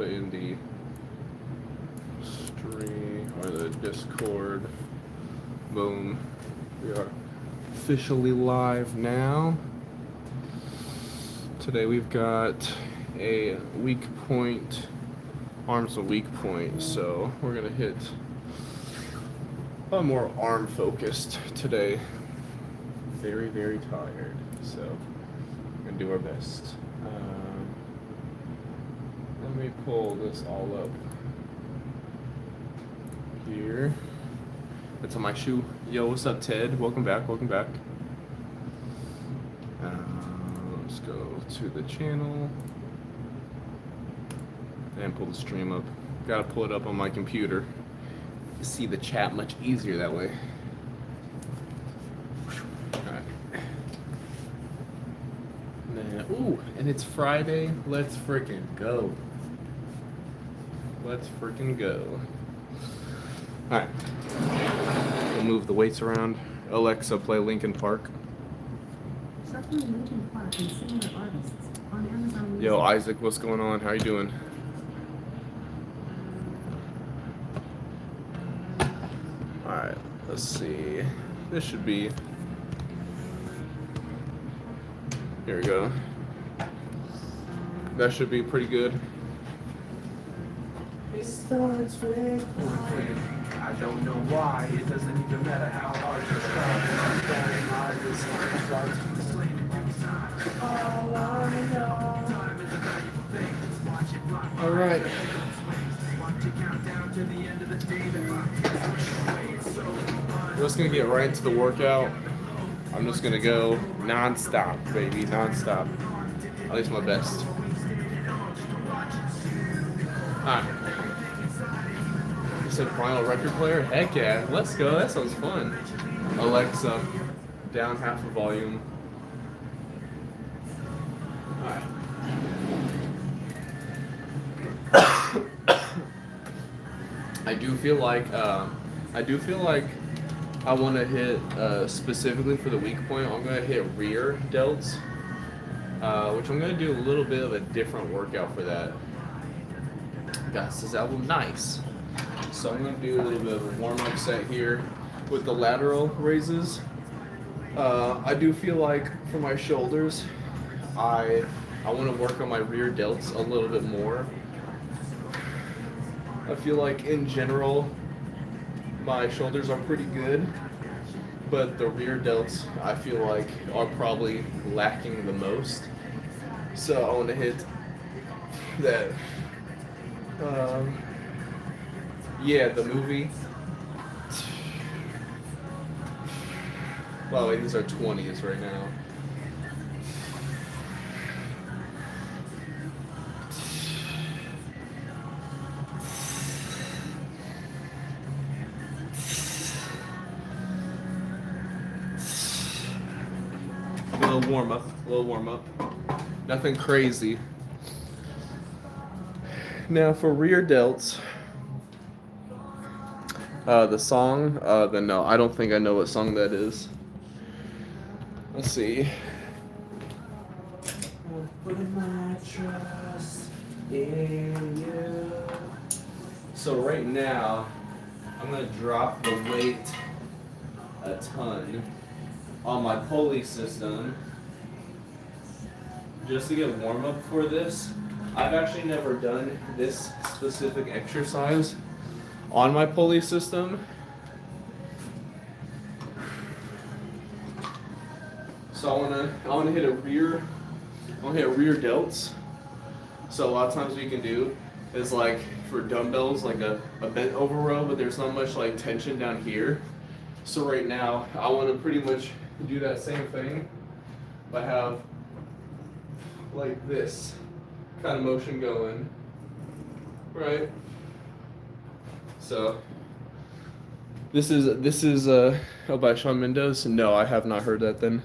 put in the stream or the Discord. Boom. We are officially live now. Today we've got a weak point, arms and weak point, so we're gonna hit a more arm focused today. Very, very tired, so we're gonna do our best. Let me pull this all up here. That's on my shoe. Yo, what's up, Ted? Welcome back, welcome back. Let's go to the channel and pull the stream up. Gotta pull it up on my computer. See the chat much easier that way. Alright. Ooh, and it's Friday. Let's freaking go. Let's freaking go. Alright. We'll move the weights around. Alexa, play Linkin Park. Yo, Isaac, what's going on? How you doing? Alright, let's see. This should be... Here we go. That should be pretty good. It starts with I don't know why, it doesn't even matter how hard you try. All right. We're just gonna get right into the workout. I'm just gonna go non-stop, baby, non-stop. At least my best. Alright. You said vinyl record player? Heck yeah, let's go, that sounds fun. Alexa, down half the volume. Alright. I do feel like I want to hit, specifically for the weak point, I'm going to hit rear delts, which I'm going to do a little bit of a different workout for that. Guys, this album nice. So I'm going to do a little bit of a warm-up set here with the lateral raises. I do feel like for my shoulders, I want to work on my rear delts a little bit more. I feel like in general, my shoulders are pretty good, but the rear delts I feel like are probably lacking the most. So I want to hit that. Yeah, the movie. By the way, these are 20s right now. A little warm up. Nothing crazy. Now for rear delts, the song, no, I don't think I know what song that is. Let's see. So right now, I'm gonna drop the weight a ton on my pulley system just to get warm up for this. I've actually never done this specific exercise on my pulley system. So I wanna hit a rear delts. So a lot of times what you can do is like for dumbbells, like a bent over row, but there's not much like tension down here. So right now I wanna pretty much do that same thing, but have like this kind of motion going, right? So this is by Shawn Mendes. No, I have not heard that then.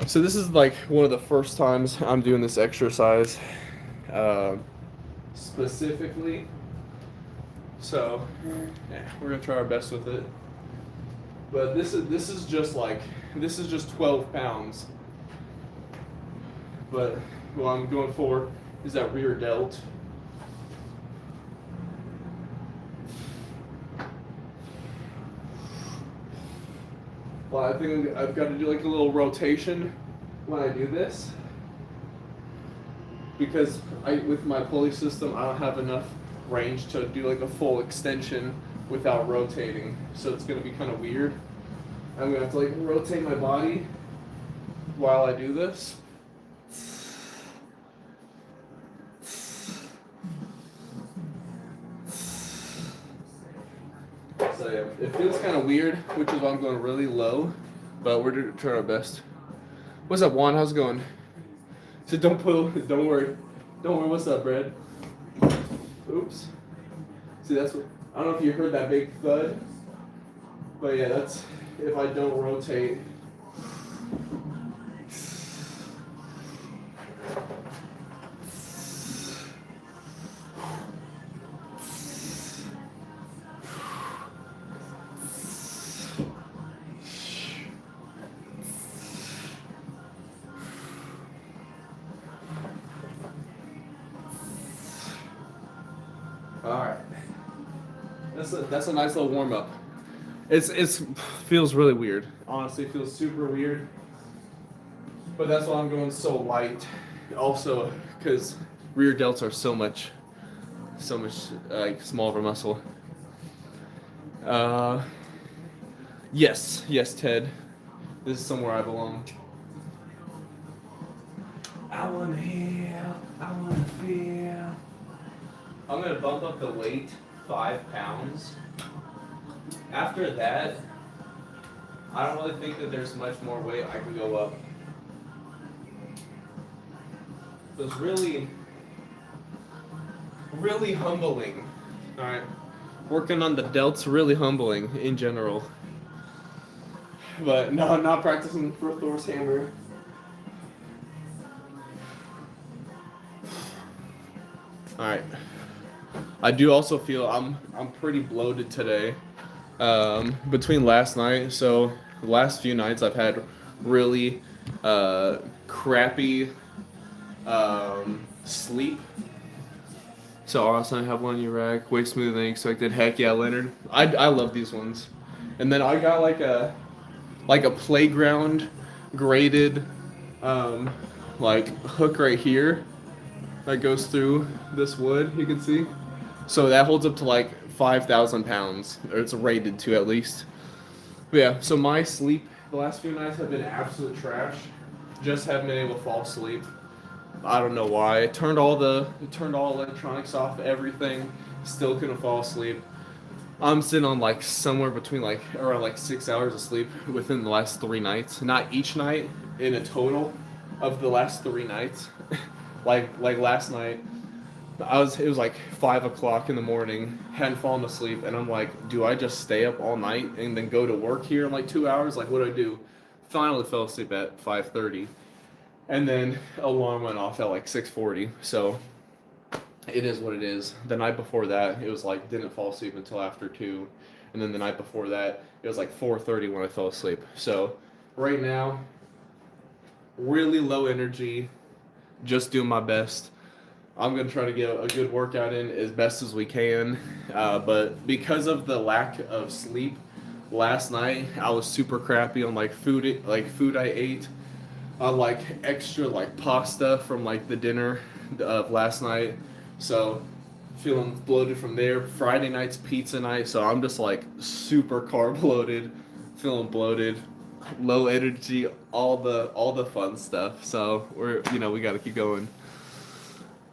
So this is like one of the first times I'm doing this exercise specifically. So yeah, we're gonna try our best with it. But this is just 12 pounds. But what I'm going for is that rear delt. Well, I think I've got to do like a little rotation when I do this because with my pulley system, I don't have enough range to do like a full extension without rotating. So it's gonna be kind of weird. I'm gonna have to like rotate my body while I do this. So yeah, it feels kind of weird, which is why I'm going really low, but we're doing trying our best. What's up, Juan? How's it going? So don't worry. Don't worry, what's up, Brad? Oops. See, that's what, I don't know if you heard that big thud, but yeah, that's if I don't rotate. Alright. That's a nice little warm up. It's feels really weird. Honestly, it feels super weird. But that's why I'm going so light. Also, because rear delts are so much like small of a muscle. Yes, Ted. This is somewhere I belong. I wanna heal. I wanna feel. I'm gonna bump up the weight 5 pounds. After that, I don't really think that there's much more weight I can go up. So it's really humbling. Alright. Working on the delts, really humbling in general. But no, I'm not practicing for Thor's hammer. Alright. I do also feel I'm pretty bloated today. Between last night, so the last few nights I've had really crappy sleep. So awesome, I have one in your rack, way smoother than expected. Heck yeah, Leonard. I love these ones. And then I got like a playground graded like hook right here that goes through this wood, you can see. So that holds up to like 5,000 pounds, or it's rated to at least. But yeah, so my sleep the last few nights have been absolute trash. Just haven't been able to fall asleep. I don't know why. I turned all electronics off, everything. Still couldn't fall asleep. I'm sitting on like somewhere between like around like 6 hours of sleep within the last 3 nights. Not each night, in a total of the last 3 nights. like last night, it was like 5 o'clock in the morning, hadn't fallen asleep, and I'm like, do I just stay up all night and then go to work here in like 2 hours? Like, what do I do? Finally fell asleep at 5:30, and then alarm went off at like 6:40. So it is what it is. The night before that, it was like didn't fall asleep until after 2, and then the night before that, it was like 4:30 when I fell asleep. So right now, really low energy, just doing my best. I'm going to try to get a good workout in as best as we can, but because of the lack of sleep last night, I was super crappy on like food I ate, like extra like pasta from like the dinner of last night, so feeling bloated from there. Friday night's pizza night, so I'm just like super carb loaded, feeling bloated, low energy, all the fun stuff. So we got to keep going.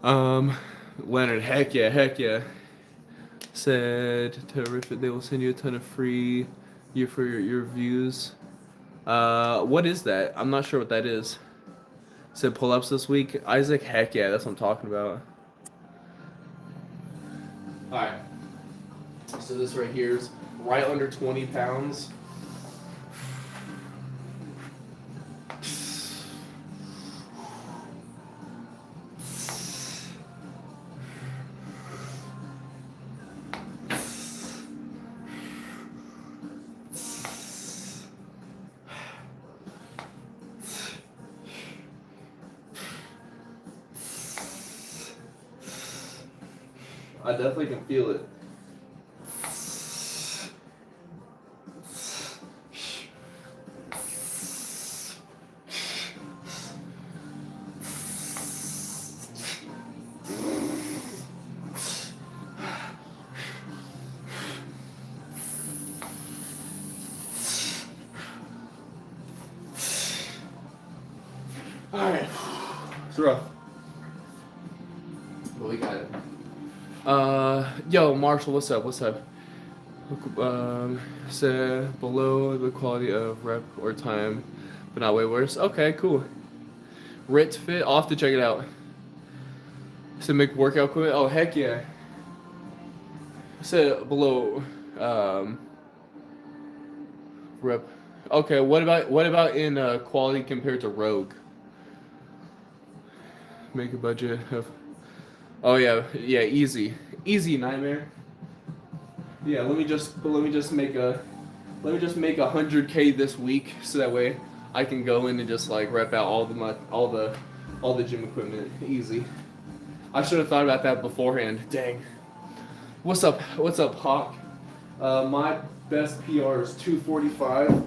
Leonard, heck yeah. Said terrific. They will send you a ton of free for your views. What is that? I'm not sure what that is. Said pull-ups this week. Isaac, heck yeah, that's what I'm talking about. Alright. So this right here is right under 20 pounds. I definitely can feel it. It's rough. But we got it. Yo, Marshall, what's up? What's up? Said below the quality of rep or time, but not way worse. Okay, cool. Rit Fit, I'll have to check it out. So make workout equipment. Oh heck yeah. Said below rep. Okay, what about in quality compared to Rogue? Make a budget of. Oh yeah, easy nightmare. Yeah, let me just make 100K this week, so that way I can go in and just like rep out all the gym equipment. Easy. I should have thought about that beforehand. Dang. What's up, Hawk? My best PR is 245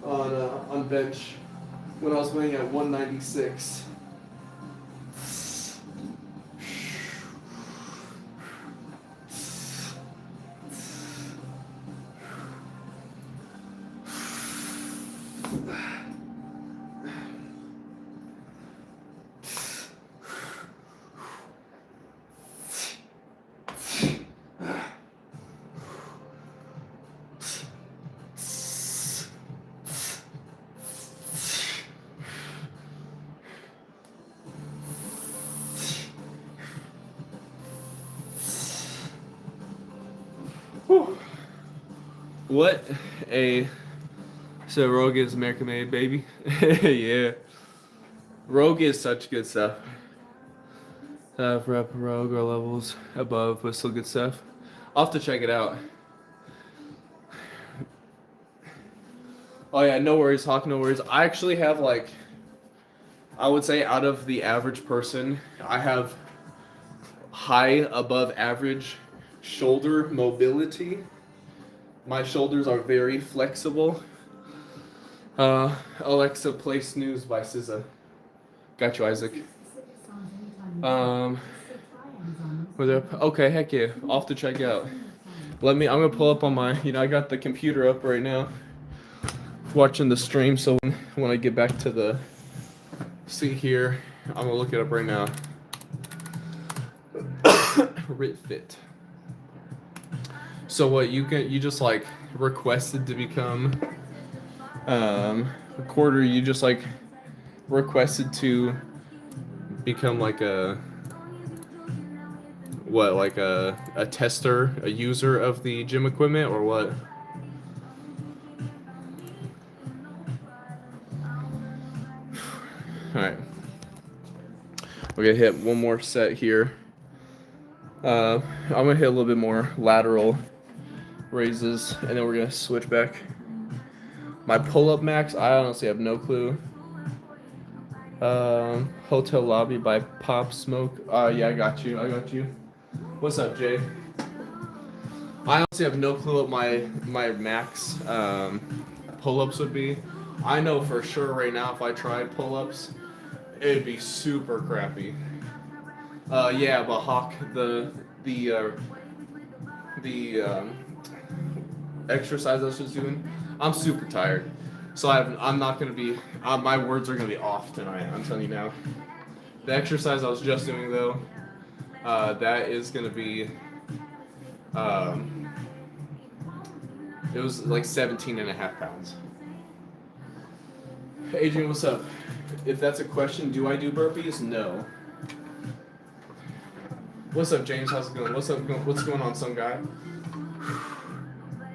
on bench when I was weighing at 196. What a so Rogue is American made, baby. Yeah, Rogue is such good stuff. Rep Rogue or levels above, but still good stuff. I'll have to check it out. Oh yeah, no worries, Hawk. No worries. I actually have like, I would say out of the average person, I have high above average shoulder mobility. My shoulders are very flexible. Alexa, play Snooze by SZA. Got you, Isaac. Okay, heck yeah. I'll have to check out. I'm gonna pull up on my, I got the computer up right now. Watching the stream, so when I get back to the seat here, I'm gonna look it up right now. Rit Fit. So what, you just like requested to become a quarter, you just like requested to become like a tester, a user of the gym equipment, or what? Alright. We're gonna hit one more set here. I'm gonna hit a little bit more lateral raises, and then we're gonna switch back. My pull-up max, I honestly have no clue. Hotel Lobby by Pop Smoke. Yeah, I got you. What's up, Jay? I honestly have no clue what my max pull-ups would be. I know for sure right now if I tried pull-ups, it'd be super crappy. Yeah, but Hawk, the exercise I was just doing, I'm super tired, so I'm not gonna be. My words are gonna be off tonight. I'm telling you now. The exercise I was just doing though, that is gonna be. It was like 17.5 pounds. Hey, Adrian, what's up? If that's a question, do I do burpees? No. What's up, James? How's it going? What's going on, some guy?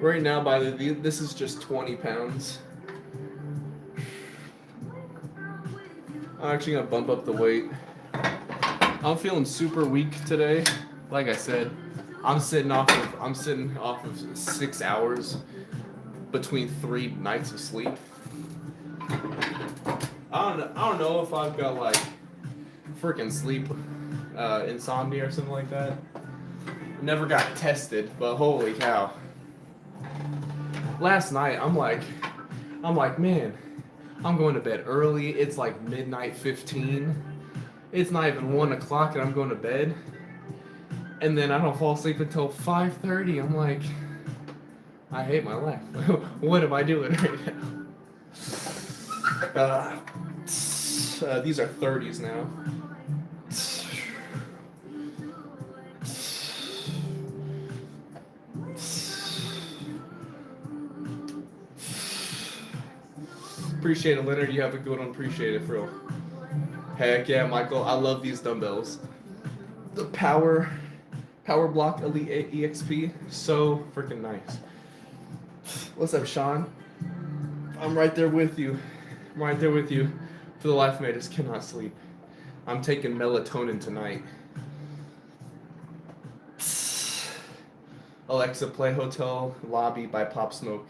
Right now, this is just 20 pounds. I'm actually gonna bump up the weight. I'm feeling super weak today. Like I said, I'm sitting off of 6 hours between 3 nights of sleep. I don't know if I've got like freaking sleep insomnia or something like that. Never got tested, but holy cow. Last night I'm like, man, I'm going to bed early. It's like midnight 15. It's not even 1 o'clock and I'm going to bed. And then I don't fall asleep until 5:30. I'm like, I hate my life. What am I doing right now? These are 30s now. Appreciate it, Leonard. You have a good one. Appreciate it, bro. Heck yeah, Michael. I love these dumbbells. The Powerblock Elite EXP. So freaking nice. What's up, Sean? I'm right there with you. I'm right there with you. For the life of me, I just cannot sleep. I'm taking melatonin tonight. Alexa, play Hotel Lobby by Pop Smoke.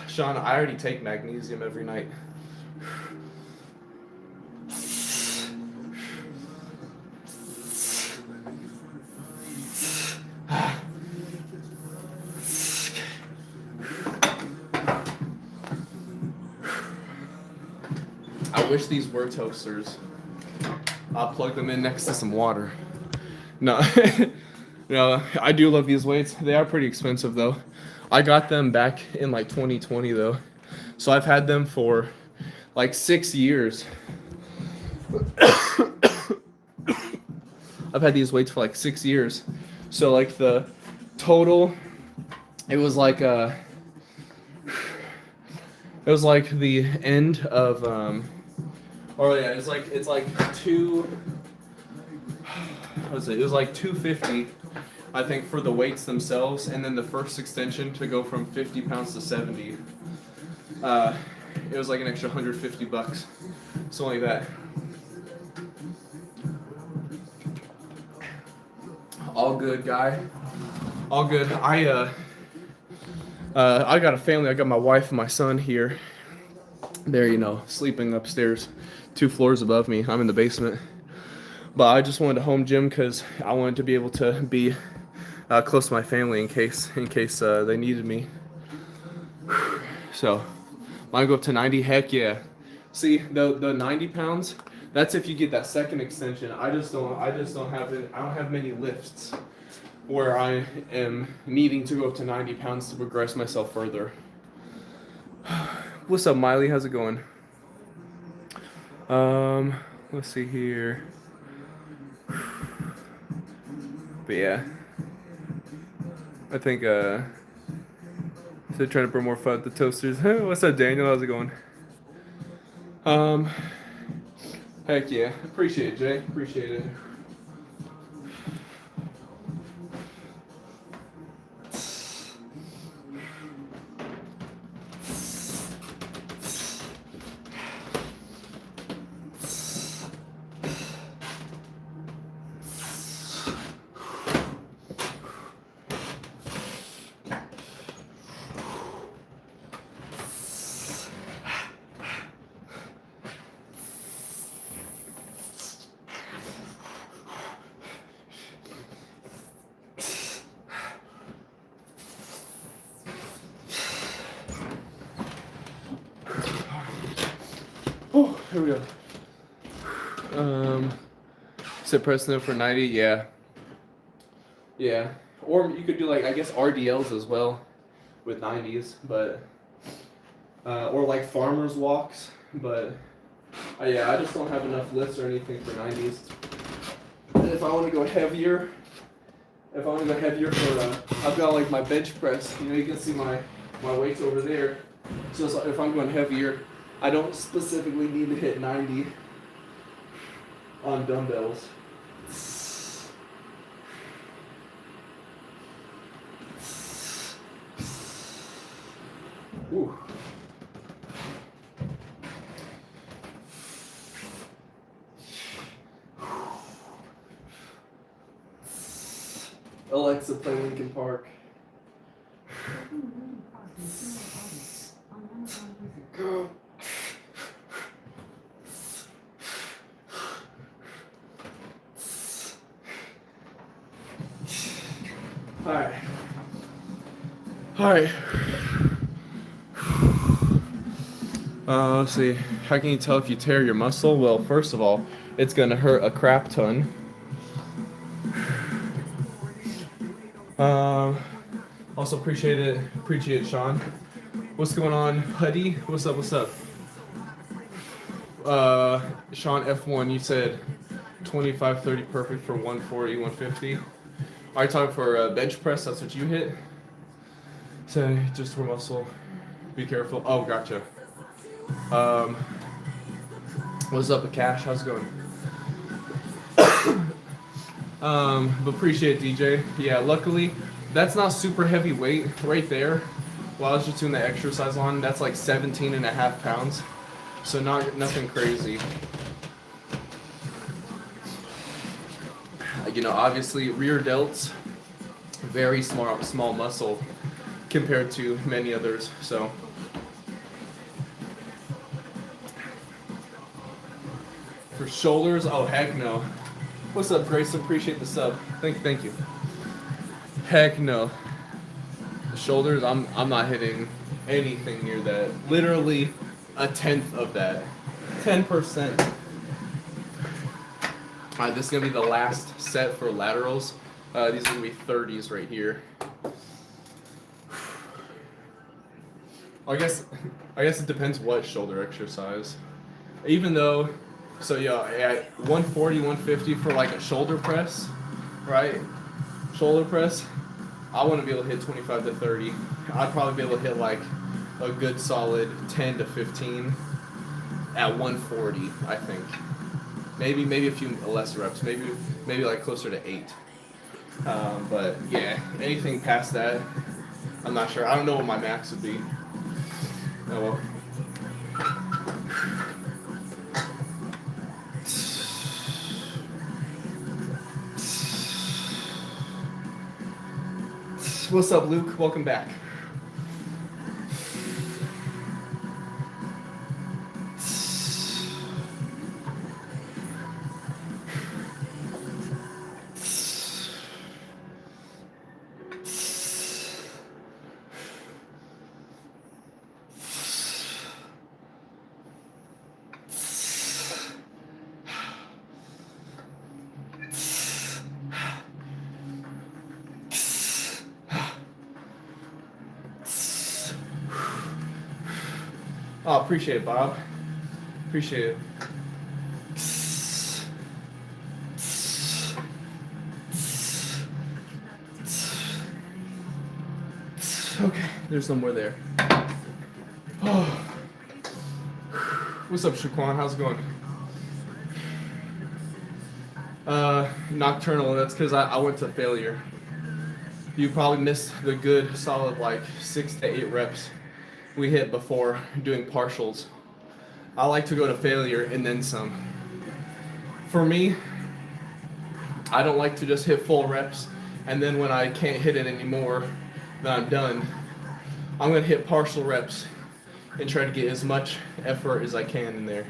Sean, I already take magnesium every night. I wish these were toasters. I'll plug them in next to some water. No, no, I do love these weights. They are pretty expensive though. I got them back in like 2020 though. So I've had them for like 6 years. I've had these weights for like 6 years. So like the total, it was like the end of it's like it was like 250, I think, for the weights themselves, and then the first extension to go from 50 pounds to 70. It was like an extra $150. Something like that. All good, guy. All good. I got a family. I got my wife and my son here. They're, sleeping upstairs, 2 floors above me. I'm in the basement. But I just wanted a home gym because I wanted to be able to be close to my family in case they needed me. So, mine go up to 90. Heck yeah! See, the 90 pounds. That's if you get that second extension. I don't have many lifts where I am needing to go up to 90 pounds to progress myself further. What's up, Miley? How's it going? Let's see here. But yeah, I think so trying to bring more fun at the toasters. What's up, Daniel? How's it going? Heck yeah, appreciate it, Jay. Appreciate it. Oh, here we go. Sit pressing for 90, yeah. Yeah. Or you could do like, I guess, RDLs as well with 90s, but or like farmers walks, but yeah, I just don't have enough lifts or anything for 90s. And if I want to go heavier, for I've got like my bench press, you can see my weights over there. So if I'm going heavier, I don't specifically need to hit 90 on dumbbells. Ooh. Alexa, play Linkin Park. Go. All right. Let's see. How can you tell if you tear your muscle? Well, first of all, it's gonna hurt a crap ton. Um, Also appreciate it, Sean. What's going on, Huddy? What's up? What's up? Sean F1, you said 25, 30 perfect for 140, 150. Are you talking for bench press? That's what you hit? So just for muscle. Be careful. Oh, gotcha. Um, what's up, Cash? How's it going? But appreciate it, DJ. Yeah, luckily, that's not super heavy weight right there. While I was just doing the exercise on, that's like 17 and a half pounds. So nothing crazy. You know, obviously rear delts, very small muscle compared to many others. So for shoulders, oh heck no. What's up, Grace? Appreciate the sub. Thank you. Heck no. The shoulders, I'm not hitting anything near that. Literally a tenth of that. 10%. Alright, this is gonna be the last set for laterals. These are gonna be 30s right here. I guess it depends what shoulder exercise. Even though, so yeah, at 140, 150 for like a shoulder press, right? Shoulder press, I want to be able to hit 25 to 30. I'd probably be able to hit like a good solid 10 to 15 at 140, I think. Maybe a few less reps, maybe like closer to 8. But yeah, anything past that, I'm not sure. I don't know what my max would be. Oh well. What's up, Luke? Welcome back. Oh, appreciate it, Bob. Appreciate it. Okay, there's no more there. Oh. What's up, Shaquan? How's it going? Nocturnal, that's because I went to failure. You probably missed the good, solid, like 6 to 8 reps we hit before doing partials. I like to go to failure and then some. For me, I don't like to just hit full reps and then when I can't hit it anymore, then I'm done. I'm gonna hit partial reps and try to get as much effort as I can in there.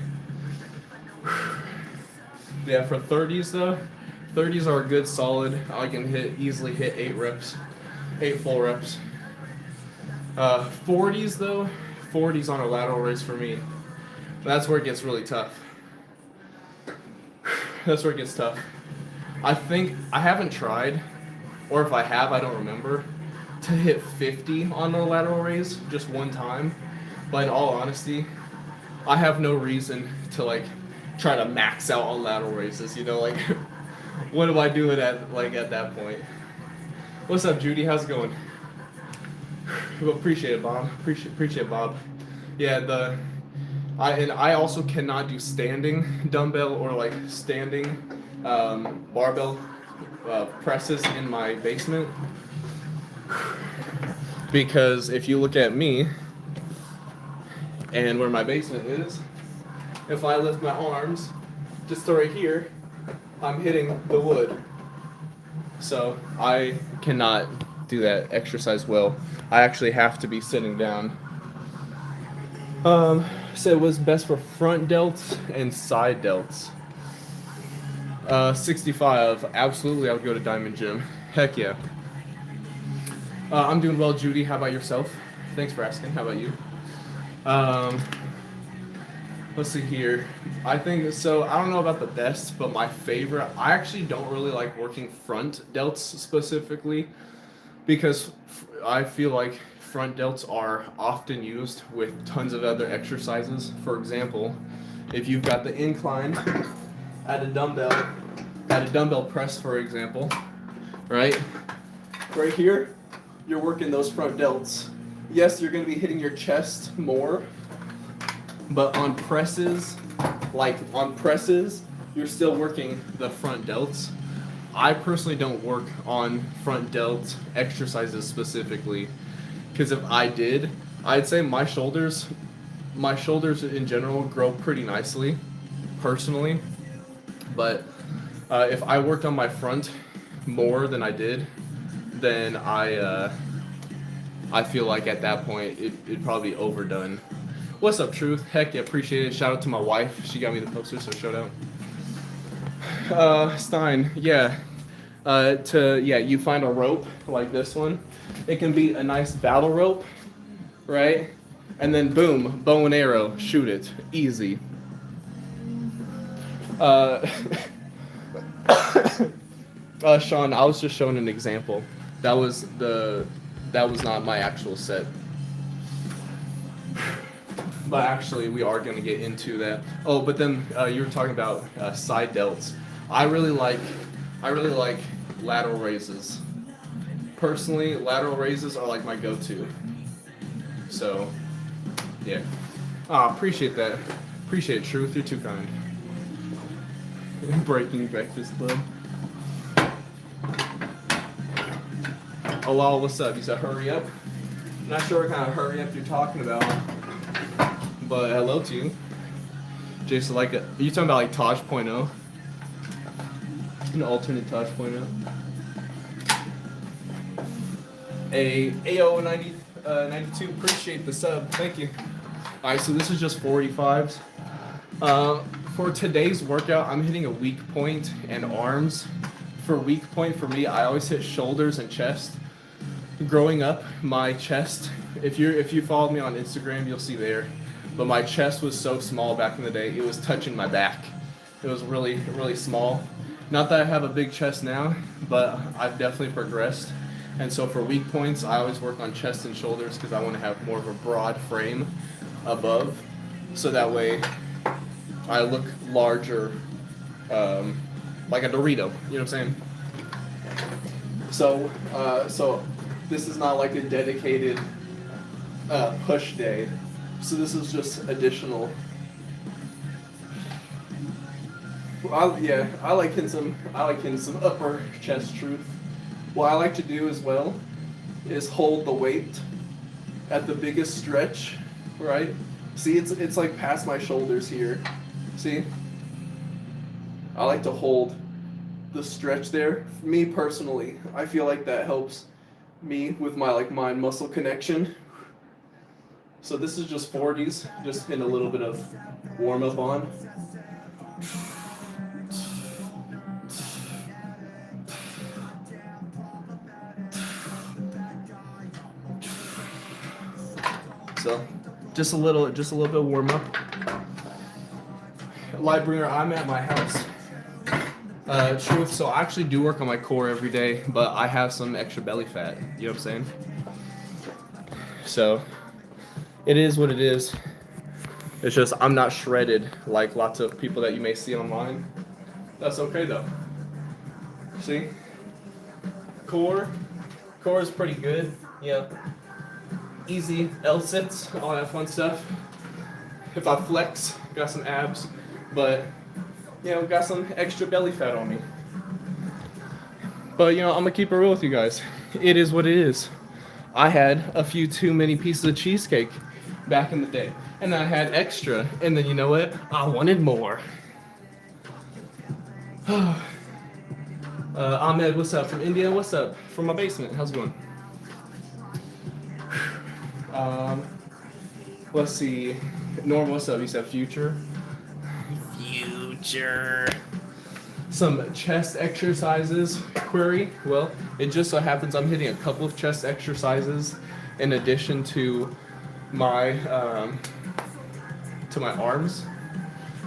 Yeah, for 30s though, 30s are a good solid. I can easily hit 8 reps, 8 full reps. 40s though, 40s on a lateral raise for me. That's where it gets really tough. That's where it gets tough. I think I haven't tried, or if I have, I don't remember, to hit 50 on a lateral raise just one time. But in all honesty, I have no reason to like try to max out on lateral raises. You know, like what am I doing at that point? What's up, Judy? How's it going? Appreciate it, Bob. Appreciate it, Bob. Yeah, I also cannot do standing dumbbell or like standing barbell presses in my basement because if you look at me and where my basement is, if I lift my arms just right here, I'm hitting the wood. So I cannot do that exercise well. I actually have to be sitting down. So it was best for front delts and side delts. 65, absolutely I would go to Diamond Gym. Heck yeah. I'm doing well, Judy. How about yourself? Thanks for asking. How about you? Let's see here. I think, so I don't know about the best, but my favorite, I actually don't really like working front delts specifically. because I feel like front delts are often used with tons of other exercises. For example, if you've got the incline at a dumbbell press, for example, right? Right here, you're working those front delts. Yes, you're going to be hitting your chest more, but on presses, you're still working the front delts. I personally don't work on front delt exercises specifically, because if I did, I'd say my shoulders in general grow pretty nicely, personally. But if I worked on my front more than I did, then I feel like at that point it'd probably be overdone. What's up, Truth? Heck yeah, appreciate it. Shout out to my wife. She got me the poster, so shout out. Stein, yeah. You find a rope like this one. It can be a nice battle rope, right? And then boom, bow and arrow, shoot it. Easy. Sean, I was just showing an example. That was not my actual set. But actually, we are going to get into that. Oh, but then you were talking about side delts. I really like lateral raises. Personally, lateral raises are like my go-to. So, yeah. Appreciate that. Appreciate it, Truth. You're too kind. Breaking Breakfast Club. Oh, lol, what's up? You said hurry up? I'm not sure what kind of hurry up you're talking about. But hello to you. Jason, are you talking about like Taj.0? An alternate Taj.0? AO92, appreciate the sub. Thank you. Alright, so this is just 485s. For today's workout, I'm hitting a weak point and arms. For weak point, for me, I always hit shoulders and chest. Growing up, my chest, if you followed me on Instagram, you'll see there. But my chest was so small back in the day, it was touching my back. It was really, really small. Not that I have a big chest now, but I've definitely progressed. And so for weak points, I always work on chest and shoulders because I want to have more of a broad frame above. So that way I look larger, like a Dorito, you know what I'm saying? So this is not like a dedicated push day. So this is just additional. I like hitting some upper chest truth. What I like to do as well is hold the weight at the biggest stretch, right? See, it's like past my shoulders here. See? I like to hold the stretch there. For me personally, I feel like that helps me with my mind muscle connection. So this is just 40s, just hitting a little bit of warm up on. So just a little bit of warm up. Lightbringer, I'm at my house. Truth, so I actually do work on my core every day, but I have some extra belly fat, you know what I'm saying? So it is what it is. It's just I'm not shredded like lots of people that you may see online. That's okay though. See? Core is pretty good. Yeah. Easy L sits, all that fun stuff. If I flex, got some abs, but got some extra belly fat on me. But I'm gonna keep it real with you guys. It is what it is. I had a few too many pieces of cheesecake back in the day, and I had extra, and then you know what? I wanted more. Ahmed, what's up? From India, what's up? From my basement, how's it going? Let's see. Norm, what's up? You said future. Some chest exercises. Query. Well, it just so happens I'm hitting a couple of chest exercises in addition to my arms.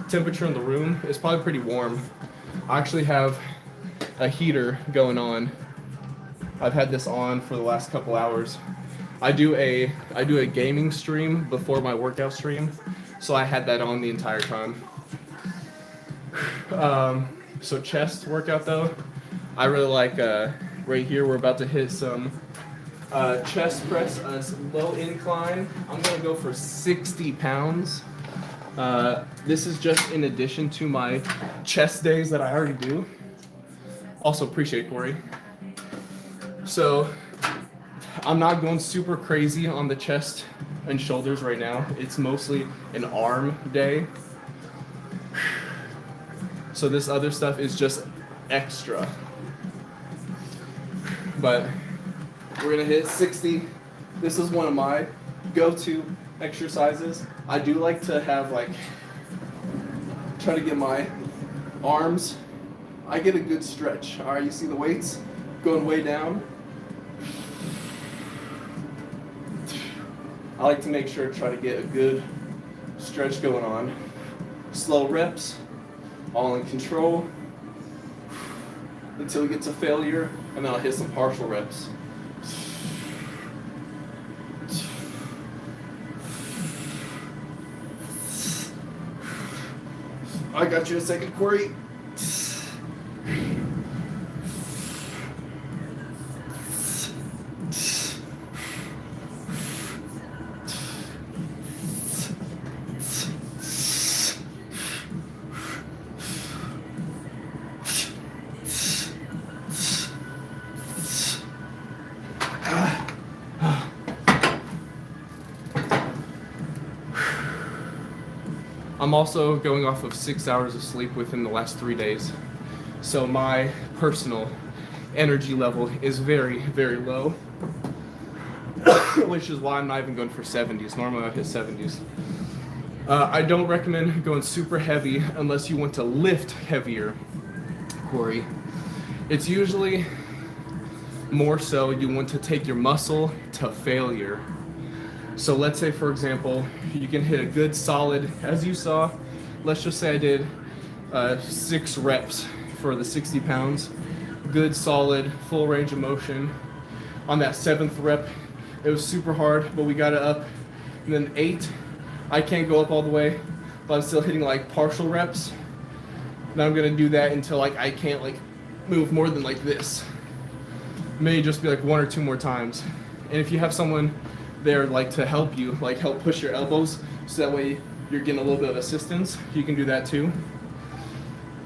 Temperature in the room is probably pretty warm. I actually have a heater going on I've had this on for the last couple hours. I do a gaming stream before my workout stream, so I had that on the entire time. So chest workout though, I really like right here we're about to hit some chest press, low incline. I'm gonna go for 60 pounds. This is just in addition to my chest days that I already do. Also appreciate Corey. So I'm not going super crazy on the chest and shoulders right now. It's mostly an arm day. So this other stuff is just extra. But we're gonna hit 60. This is one of my go-to exercises. I do like to have try to get my arms. I get a good stretch. All right, you see the weights going way down. I like to make sure to try to get a good stretch going on. Slow reps, all in control, until we get to failure, and then I'll hit some partial reps. I got you a second, Corey. I'm also going off of 6 hours of sleep within the last 3 days. So my personal energy level is very, very low, which is why I'm not even going for 70s. Normally I hit 70s. I don't recommend going super heavy unless you want to lift heavier, Corey. It's usually more so you want to take your muscle to failure. So let's say, for example, you can hit a good solid, as you saw, let's just say I did 6 reps for the 60 pounds, good solid, full range of motion. On that 7th rep, it was super hard, but we got it up. And then 8, I can't go up all the way, but I'm still hitting partial reps. Now I'm gonna do that until I can't move more than this. May just be 1 or 2 more times. And if you have someone there to help you, help push your elbows, so that way you're getting a little bit of assistance, you can do that too.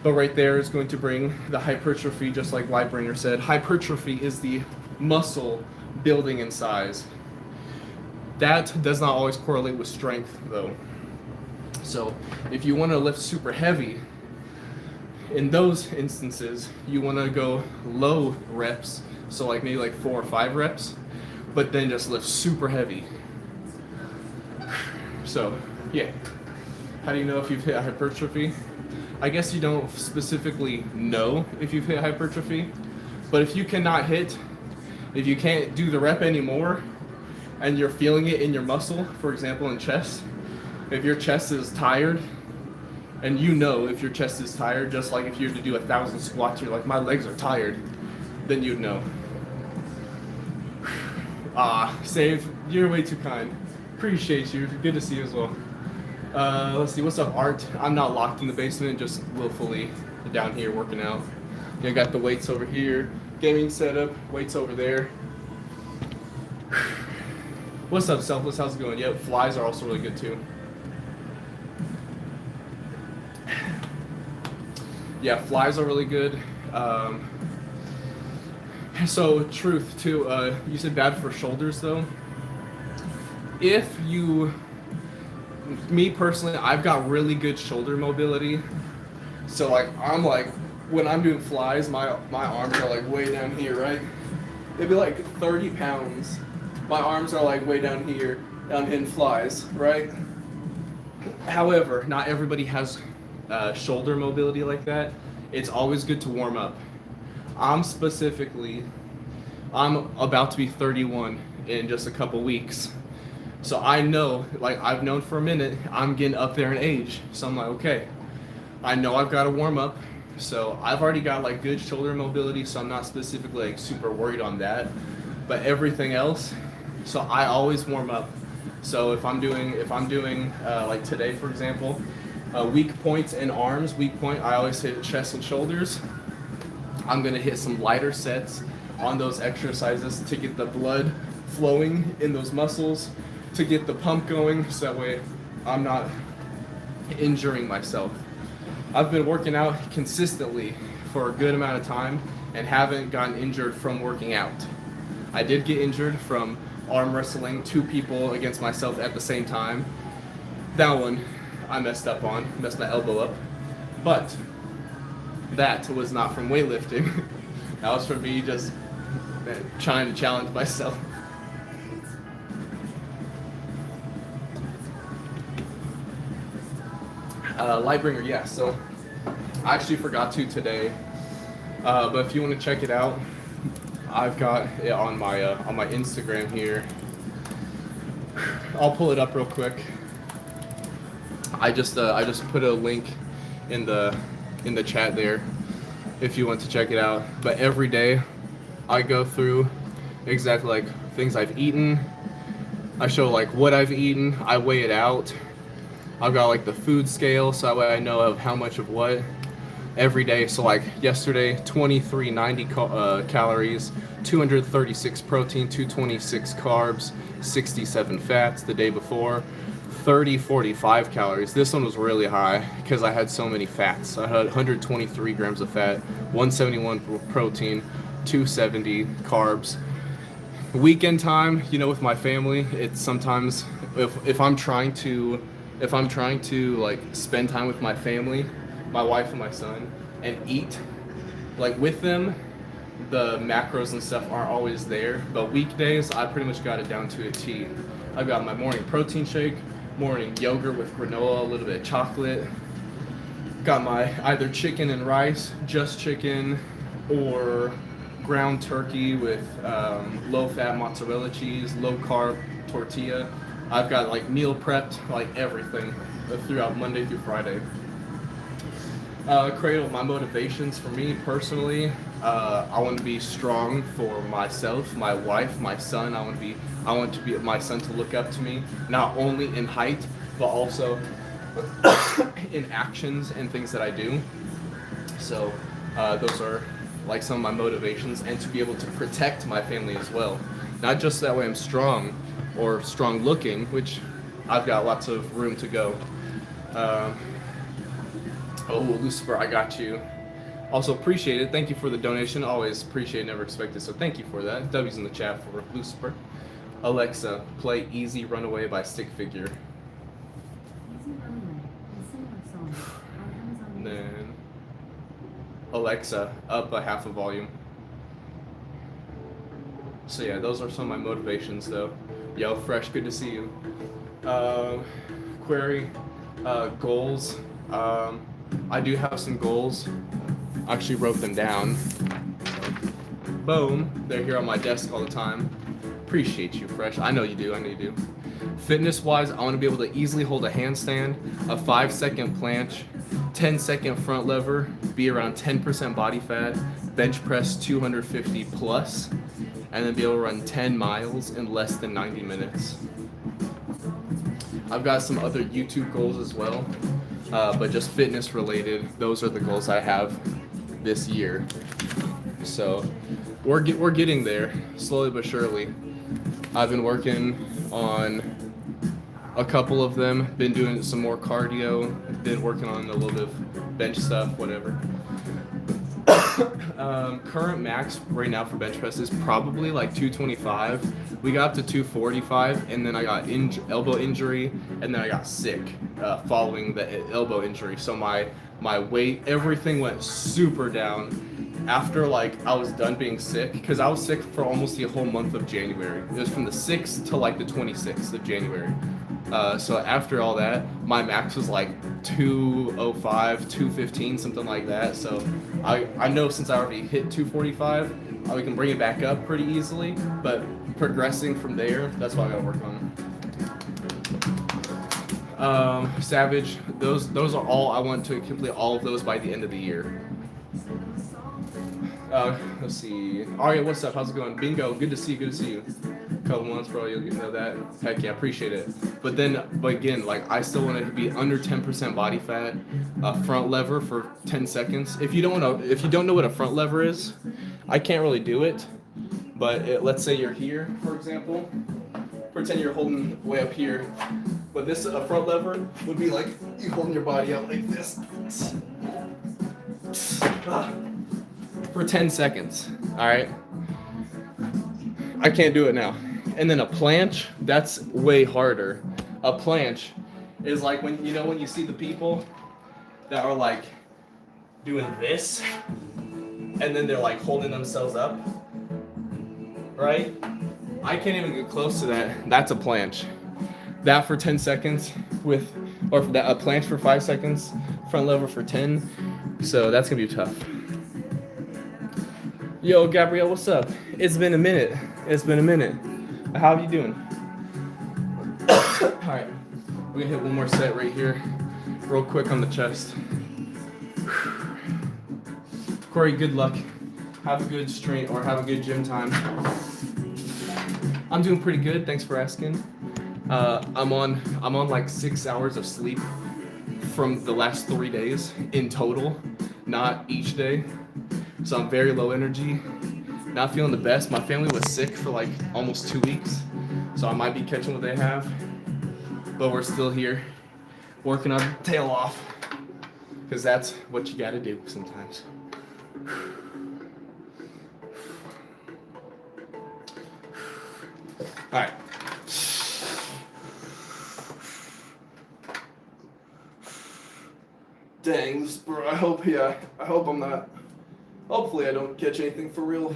But right there is going to bring the hypertrophy, just like Lightbringer said. Hypertrophy is the muscle building in size. That does not always correlate with strength though. So if you want to lift super heavy, in those instances, you want to go low reps, so maybe 4 or 5 reps, but then just lift super heavy. So, yeah. How do you know if you've hit hypertrophy? I guess you don't specifically know if you've hit hypertrophy, but if you cannot hit, if you can't do the rep anymore, and you're feeling it in your muscle, for example in chest, if your chest is tired, and you know if your chest is tired, just like if you were to do 1,000 squats, you're like, my legs are tired, then you'd know. Save, you're way too kind. Appreciate you. Good to see you as well. Let's see, what's up, Art? I'm not locked in the basement, just willfully down here working out. I got the weights over here, gaming setup, weights over there. What's up, Selfless? How's it going? Yep, flies are also really good too. Yeah, flies are really good. So truth too, you said bad for shoulders though. If you, me personally, I've got really good shoulder mobility. So I'm when I'm doing flies, my arms are way down here, right? They'd be 30 pounds. My arms are way down here, down hitting flies, right? However, not everybody has shoulder mobility like that. It's always good to warm up. I'm about to be 31 in just a couple weeks. So I know, I've known for a minute, I'm getting up there in age. So I'm okay, I know I've got to warm up. So I've already got like good shoulder mobility, so I'm not specifically like super worried on that. But everything else, so I always warm up. So if I'm doing like today, for example, weak points and arms, weak point, I always hit chest and shoulders. I'm gonna hit some lighter sets on those exercises to get the blood flowing in those muscles, to get the pump going, so that way I'm not injuring myself. I've been working out consistently for a good amount of time and haven't gotten injured from working out. I did get injured from arm wrestling 2 people against myself at the same time. That one I messed my elbow up. But that was not from weightlifting. That was from me just trying to challenge myself. Lightbringer, yeah, so I actually forgot to today, but if you want to check it out, I've got it on my Instagram here. I'll pull it up real quick. I just put a link in the chat there if you want to check it out. But every day I go through exactly like things I've eaten. I show like what I've eaten. I weigh it out. I've got like the food scale, so that way I know of how much of what every day. So like yesterday, 2390 calories, 236 protein, 226 carbs, 67 fats. The day before, 3045 calories. This one was really high because I had so many fats. I had 123 grams of fat, 171 protein, 270 carbs. Weekend time, with my family, it's sometimes if I'm trying to like spend time with my family, my wife and my son, and eat like with them, the macros and stuff aren't always there. But weekdays, I pretty much got it down to a T. I've got my morning protein shake, morning yogurt with granola, a little bit of chocolate. Got my either chicken and rice, just chicken, or ground turkey with low-fat mozzarella cheese, low-carb tortilla. I've got like meal prepped, like everything throughout Monday through Friday. Cradle, my motivations for me personally, I want to be strong for myself, my wife, my son. I want to be my son to look up to me, not only in height, but also in actions and things that I do. So those are like some of my motivations, and to be able to protect my family as well. Not just that way I'm strong or strong looking, which I've got lots of room to go. Lucifer, I got you. Also appreciate it. Thank you for the donation. Always appreciate it, never expect it. So thank you for that. W's in the chat for Lucifer. Alexa, play Easy Runaway by Stick Figure. Then Alexa, up a half a volume. So yeah, those are some of my motivations though. Yo, Fresh, good to see you. Query, goals. I do have some goals. I actually wrote them down. Boom, they're here on my desk all the time. Appreciate you, Fresh. I know you do. Fitness-wise, I want to be able to easily hold a handstand, a 5-second planche, 10-second front lever, be around 10% body fat, bench press 250 plus, and then be able to run 10 miles in less than 90 minutes. I've got some other YouTube goals as well, but just fitness related. Those are the goals I have this year. So we're getting there, slowly but surely. I've been working on a couple of them, been doing some more cardio, been working on a little bit of bench stuff, whatever. Current max right now for bench press is probably like 225. We got up to 245, and then I got elbow injury, and then I got sick following the elbow injury. So my weight, everything went super down after like I was done being sick, because I was sick for almost the whole month of January. It was from the 6th to like the 26th of January. So after all that, my max was like 205, 215, something like that. So I know since I already hit 245, we can bring it back up pretty easily. But progressing from there, that's what I gotta work on. Savage, those are all, I want to complete all of those by the end of the year. Let's see. Aria, what's up? How's it going? Bingo, good to see you. Good to see you. Couple months, bro. You'll get to know that. Heck yeah, appreciate it. But again, like I still want to be under 10% body fat. Front lever for 10 seconds. If you don't know what a front lever is, I can't really do it. But let's say you're here, for example. Pretend you're holding way up here. But this front lever would be like you holding your body out like this. For 10 seconds. All right. I can't do it now. And then a planche, that's way harder. A planche is like when you see the people that are like doing this and then they're like holding themselves up, right? I can't even get close to that. That's a planche. That for 10 seconds a planche for 5 seconds, front lever for 10. So that's gonna be tough. Yo, Gabrielle, what's up? It's been a minute. How are you doing? All right, we're gonna hit one more set right here, real quick on the chest. Corey, good luck. Have a good strength or have a good gym time. I'm doing pretty good. Thanks for asking. I'm on like 6 hours of sleep from the last 3 days in total, not each day. So I'm very low energy. Not feeling the best. My family was sick for like almost 2 weeks, so I might be catching what they have. But we're still here, working our tail off, because that's what you gotta do sometimes. All right. Dang, bro. I hope I'm not. Hopefully I don't catch anything for real.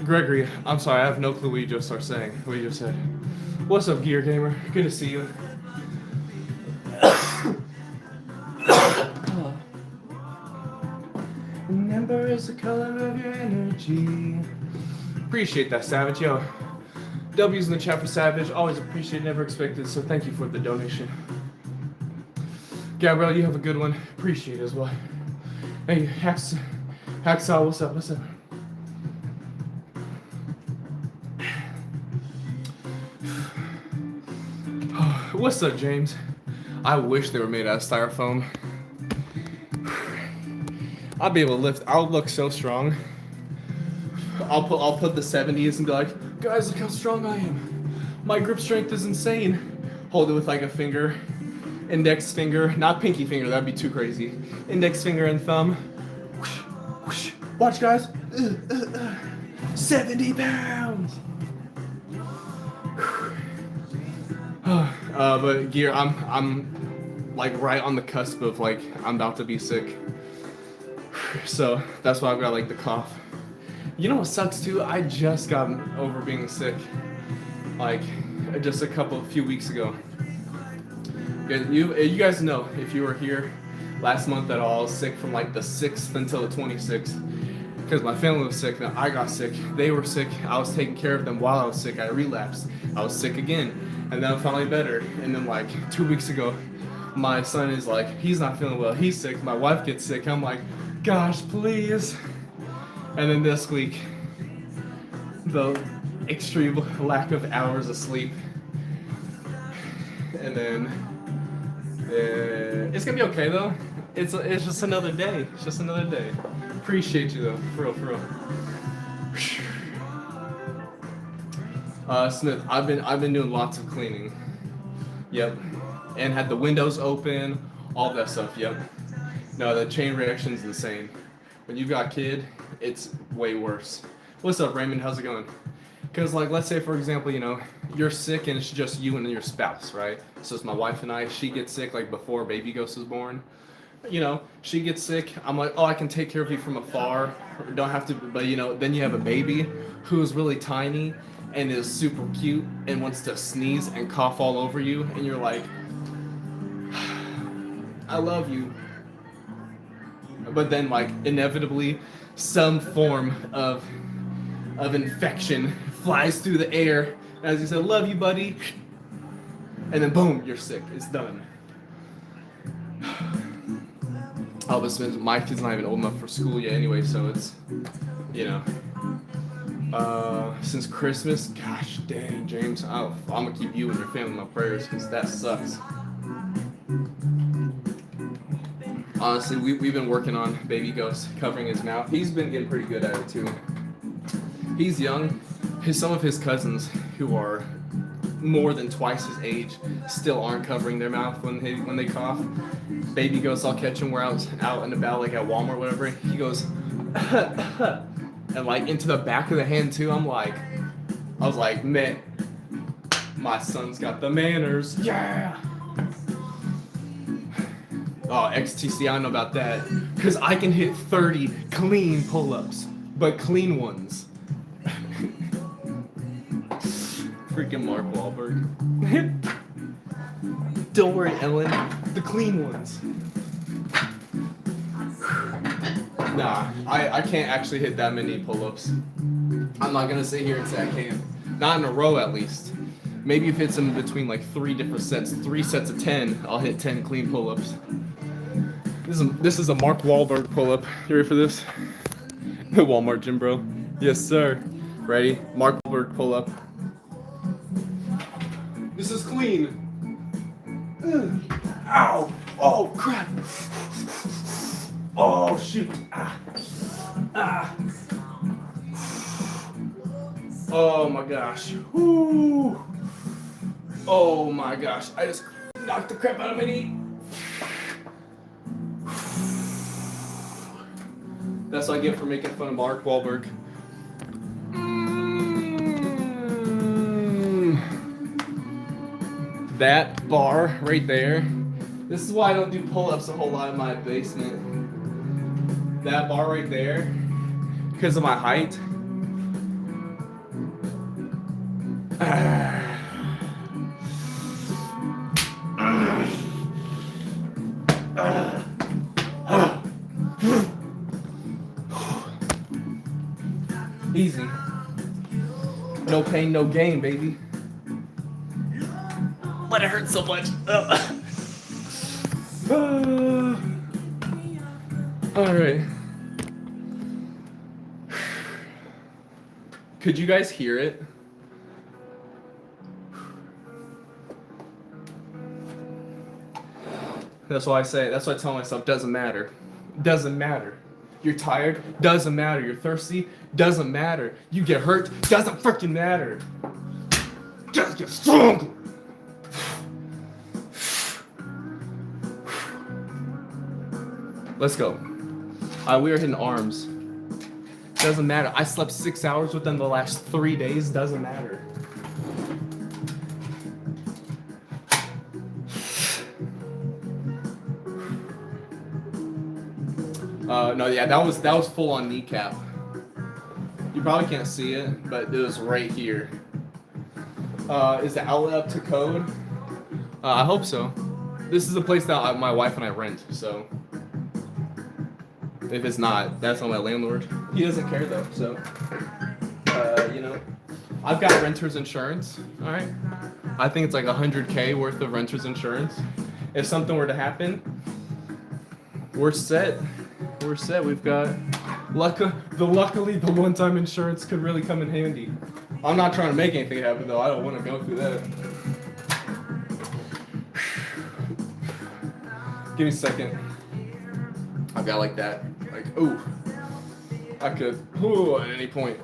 Gregory, I'm sorry, I have no clue what you just started saying. What you just said. What's up, Gear Gamer? Good to see you. Remember is the color of your energy. Appreciate that, Savage. Yo, W's in the chat for Savage. Always appreciate, never expected. So thank you for the donation. Gabrielle, you have a good one. Appreciate it as well. Hey, Hacksaw, what's up? What's up? What's up, James? I wish they were made out of styrofoam. I'll be able to lift. I'll look so strong. I'll put the 70s and be like, guys, look how strong I am. My grip strength is insane. Hold it with like a finger, index finger, not pinky finger. That'd be too crazy. Index finger and thumb. Whoosh, whoosh. Watch, guys. 70 pounds. But Gear, I'm like right on the cusp of like I'm about to be sick, so that's why I've got like the cough. You know what sucks too? I just got over being sick, like just a few weeks ago. You guys know if you were here last month at all, I was sick from like the 6th until the 26th because my family was sick. Then I got sick. They were sick. I was taking care of them while I was sick. I relapsed. I was sick again. And then I'm finally better. And then like 2 weeks ago, my son is like, he's not feeling well. He's sick. My wife gets sick. I'm like, gosh, please. And then this week, the extreme lack of hours of sleep. And then it's gonna be okay though. It's just another day. It's just another day. Appreciate you though, for real, for real. Smith, I've been doing lots of cleaning. Yep. And had the windows open, all that stuff. Yep. No, the chain reaction's insane. When you've got a kid, it's way worse. What's up, Raymond? How's it going? Because, like, let's say, for example, you're sick and it's just you and your spouse, right? So it's my wife and I. She gets sick, like, before baby Ghost is born. She gets sick. I'm like, oh, I can take care of you from afar. Don't have to, but, then you have a baby who's really tiny and is super cute and wants to sneeze and cough all over you. And you're like, I love you. But then, like, inevitably, some form of infection flies through the air. As you said, love you, buddy. And then, boom, you're sick. It's done. Oh, but my kid's not even old enough for school yet anyway, so it's, since Christmas, gosh dang, James, I'm going to keep you and your family in my prayers because that sucks. Honestly, we've been working on baby Ghost, covering his mouth. He's been getting pretty good at it too. He's young. Some of his cousins who are more than twice his age still aren't covering their mouth when they cough. Baby Ghost, I'll catch him. We're out and about, like at Walmart or whatever. He goes, and like into the back of the hand too. I was like, man, my son's got the manners. Yeah. Oh, XTC, I know about that. Because I can hit 30 clean pull-ups, but clean ones. Freaking Mark Wahlberg. Don't worry, Ellen. The clean ones. Nah, I can't actually hit that many pull-ups. I'm not gonna sit here and say I can. Not in a row, at least. Maybe if it's in between like 3 different sets, 3 sets of 10, I'll hit 10 clean pull-ups. This is a Mark Wahlberg pull-up. You ready for this? The Walmart gym, bro. Yes, sir. Ready? Mark Wahlberg pull-up. This is clean. Ow! Oh crap! Oh shoot! Ah! Oh my gosh! Woo! Oh my gosh! I just knocked the crap out of my knee. That's what I get for making fun of Mark Wahlberg. That bar right there. This is why I don't do pull-ups a whole lot in my basement. That bar right there, because of my height. Easy. No pain, no gain, baby. But it hurts so much. All right. Could you guys hear it? That's why I say, that's why I tell myself, doesn't matter. Doesn't matter. You're tired, doesn't matter. You're thirsty, doesn't matter. You get hurt, doesn't freaking matter. Just get stronger. Let's go. We are hitting arms. Doesn't matter. I slept 6 hours within the last 3 days. Doesn't matter. No, yeah, that was full on kneecap. You probably can't see it, but it was right here. Is the outlet up to code? I hope so. This is a place that my wife and I rent, so if it's not, that's on my landlord. He doesn't care though, so I've got renter's insurance. All right, I think it's like $100K worth of renter's insurance. If something were to happen, we're set. We're set. We've got luckily the one-time insurance could really come in handy. I'm not trying to make anything happen though. I don't want to go through that. Give me a second. I've got like that. Like, I could, at any point.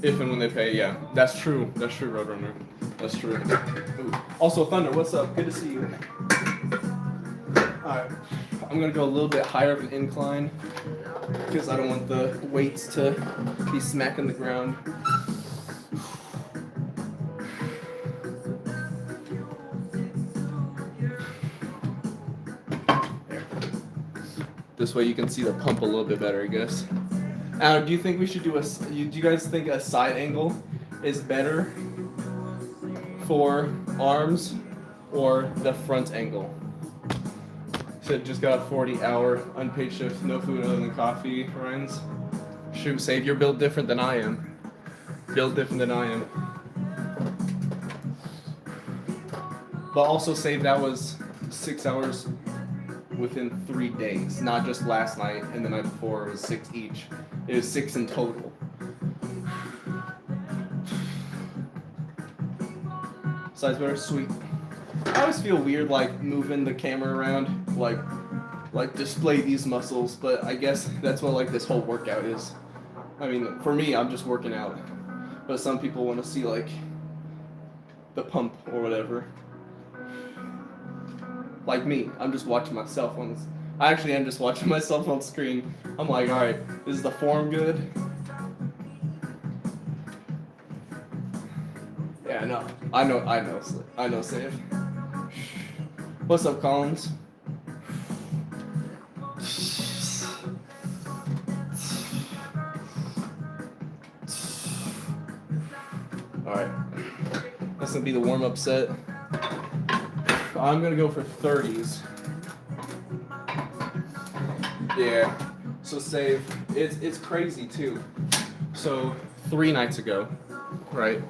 If and when they pay, yeah. That's true. That's true, Roadrunner. That's true. Ooh. Also, Thunder, what's up? Good to see you. Alright. I'm gonna go a little bit higher of an incline because I don't want the weights to be smacking the ground. This way you can see the pump a little bit better, I guess. Do you think we should do do you guys think a side angle is better for arms or the front angle? So just got a 40-hour unpaid shift, no food other than coffee, Ryan's. Shoot, Save, you're built different than I am. Built different than I am. But also Save, that was 6 hours within 3 days, not just last night and the night before. It was 6 each. It was 6 in total. Size better, sweet. I always feel weird like moving the camera around, like display these muscles, but I guess that's what like this whole workout is. I mean, for me, I'm just working out, but some people want to see like the pump or whatever. Like me, I'm just watching myself on this. I actually am just watching myself on screen. I'm like, all right, is the form good? Yeah, I know, Save. What's up, Collins? All right, that's gonna be the warm-up set. I'm gonna go for 30s. Yeah. So Save, it's crazy too. So 3 nights ago, right?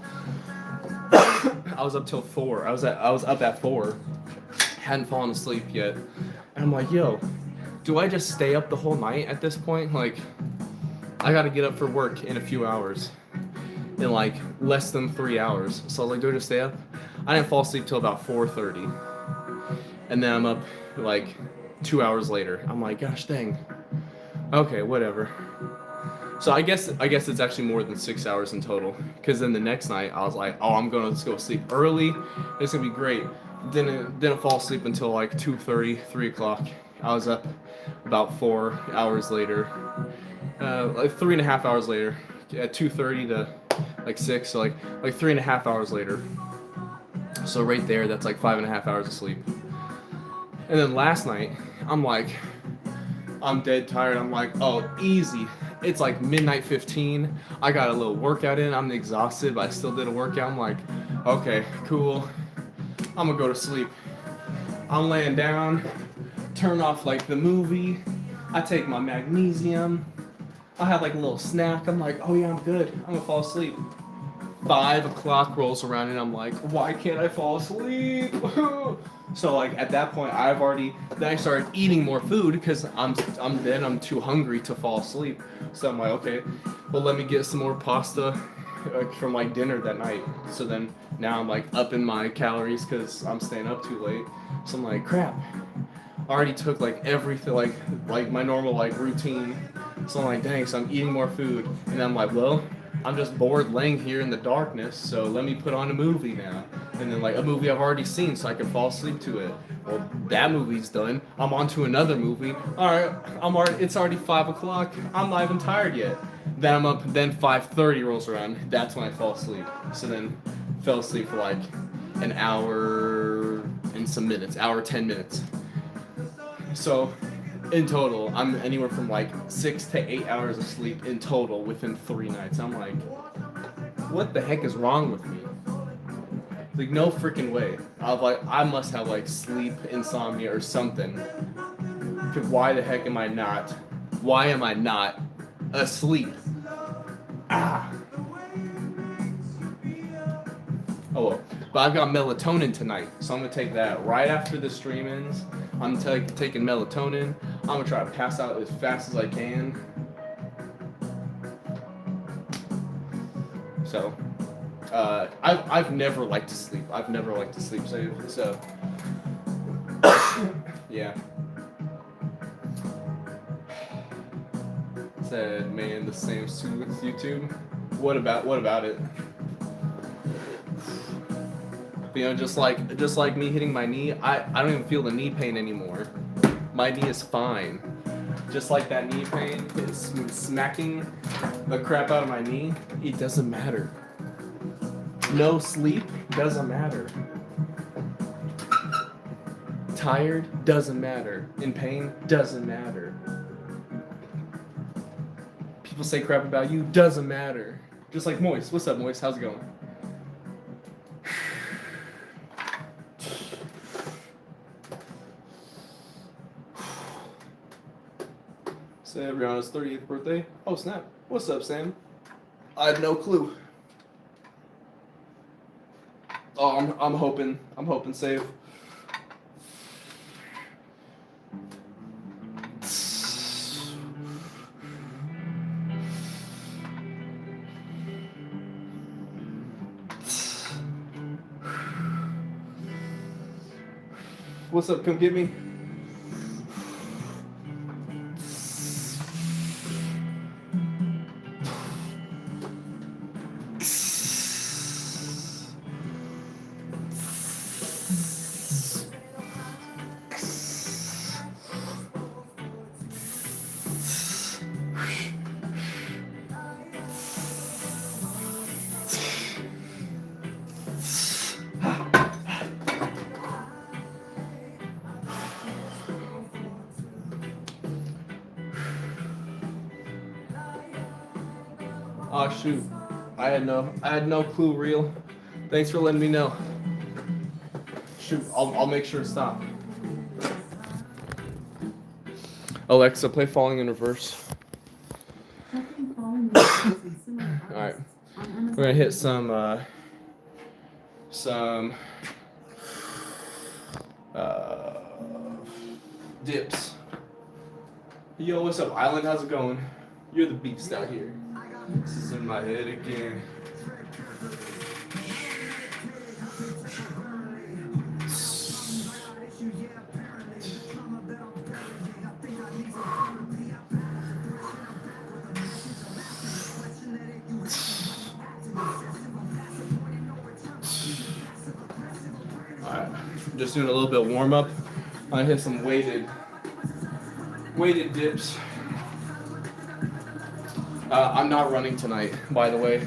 I was up till 4. I was up at 4. Hadn't fallen asleep yet. And I'm like, yo, do I just stay up the whole night at this point? Like, I gotta get up for work in a few hours. In like less than 3 hours. So I was like, do I just stay up? I didn't fall asleep till about 4:30. And then I'm up like 2 hours later. I'm like, gosh dang. Okay, whatever. So I guess it's actually more than 6 hours in total. Because then the next night I was like, oh, I'm gonna just go sleep early. It's gonna be great. Didn't fall asleep until like 2:30, 3 o'clock. I was up about 4 hours later. Like 3.5 hours later. At 2:30 to like 6, so like 3.5 hours later. So right there, that's like 5.5 hours of sleep. And then last night, I'm dead tired. I'm like, oh, easy. It's like midnight 15. I got a little workout in. I'm exhausted, but I still did a workout. I'm like, okay, cool. I'm gonna go to sleep. I'm laying down, turn off like the movie. I take my magnesium. I have like a little snack. I'm like, oh yeah, I'm good. I'm gonna fall asleep. 5 o'clock rolls around and I'm like, why can't I fall asleep? So like at that point, then I started eating more food because I'm too hungry to fall asleep. So I'm like, okay, well let me get some more pasta from like dinner that night. So then now I'm like upping my calories because I'm staying up too late. So I'm like, crap. I already took like everything, like my normal like routine. So I'm like, dang, so I'm eating more food. And I'm like, well, I'm just bored laying here in the darkness, so let me put on a movie now. And then like a movie I've already seen so I can fall asleep to it. Well, that movie's done. I'm on to another movie. Alright, it's already 5 o'clock. I'm not even tired yet. Then I'm up, then 5:30 rolls around. That's when I fall asleep. So then fell asleep for like an hour and some minutes, hour, 10 minutes. So in total, I'm anywhere from like 6 to 8 hours of sleep in total within 3 nights. I'm like, what the heck is wrong with me? Like, no freaking way. I must have like sleep insomnia or something. Cause why the heck am I not? Why am I not asleep? Ah. Oh well. But I've got melatonin tonight, so I'm gonna take that right after the stream ends. I'm taking melatonin. I'm gonna try to pass out as fast as I can. So, I've never liked to sleep. I've never liked to sleep so yeah. Said, man, the same suit with YouTube. What about it? You know, just like me hitting my knee, I don't even feel the knee pain anymore. My knee is fine. Just like that knee pain is smacking the crap out of my knee, it doesn't matter. No sleep doesn't matter. Tired doesn't matter. In pain doesn't matter. People say crap about you, doesn't matter. Just like Moist. What's up, Moist? How's it going? Sam Brianna's 30th birthday. Oh snap! What's up, Sam? I had no clue. Oh, I'm hoping safe. What's up? Come get me. Oh shoot, I had no clue. Real. Thanks for letting me know. Shoot, I'll make sure to stop. Alexa, play Falling in Reverse. Alright. We're gonna hit some dips. Yo, what's up, Island? How's it going? You're the beast out here. This is in my head again. Alright, just doing a little bit of warm up. I hit some weighted dips. I'm not running tonight, by the way.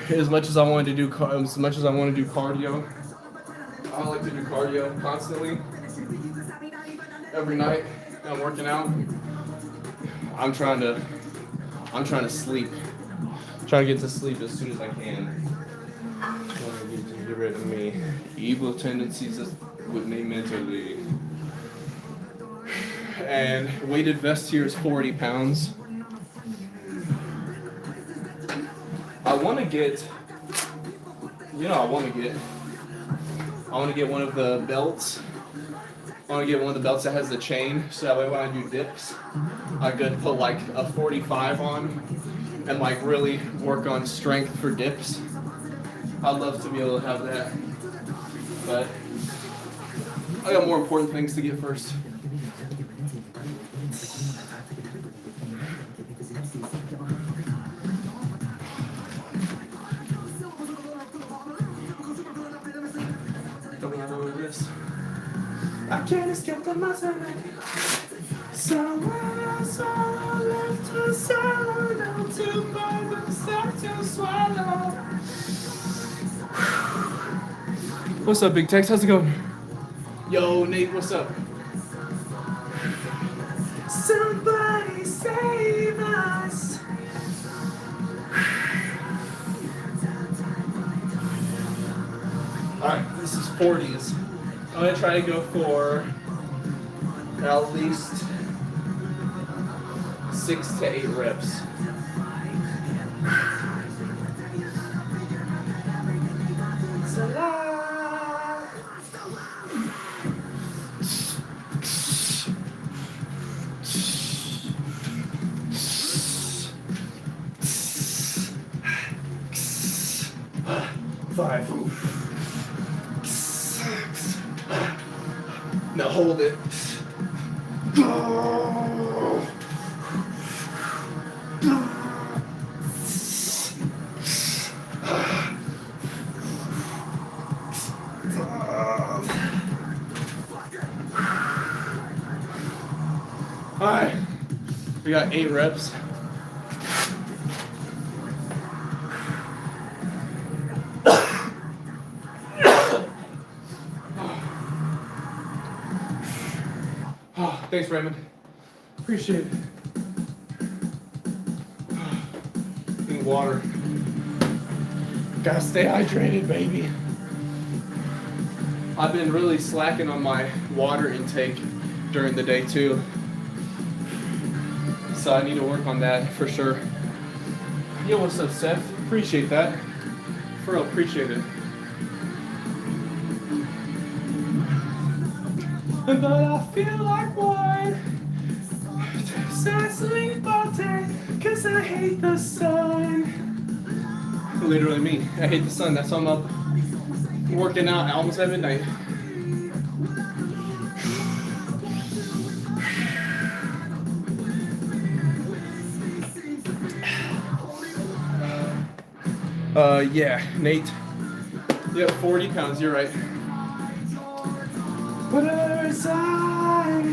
As much as I want to do cardio, I like to do cardio constantly. Every night, I'm working out. I'm trying to sleep. Trying to get to sleep as soon as I can. Trying to get rid of me. Evil tendencies with me mentally. And weighted vest here is 40 pounds. I want to get one of the belts. I want to get one of the belts that has the chain, so that way when I do dips, I could put like a 45 on and like really work on strength for dips. I'd love to be able to have that, but I got more important things to get first. I can't escape the monster. Somewhere I saw left to swallow, down to burn, start to swallow. What's up, Big Tex? How's it going? Yo, Nate, what's up? Somebody save us. Alright, this is 40s. I'm going to try to go for at least 6 to 8 reps. Five. Now hold it. All right, we got 8 reps. Oh, thanks, Raymond. Appreciate it. Need water. Gotta stay hydrated, baby. I've been really slacking on my water intake during the day too. So I need to work on that for sure. Yo, what's up, Seth? Appreciate that. For real, appreciate it. But I feel like one. So I sleep all day, cause I hate the sun. Literally me. I hate the sun. That's why I'm up working out almost at midnight. Yeah, Nate. Yep, 40 pounds, you're right. Whatever I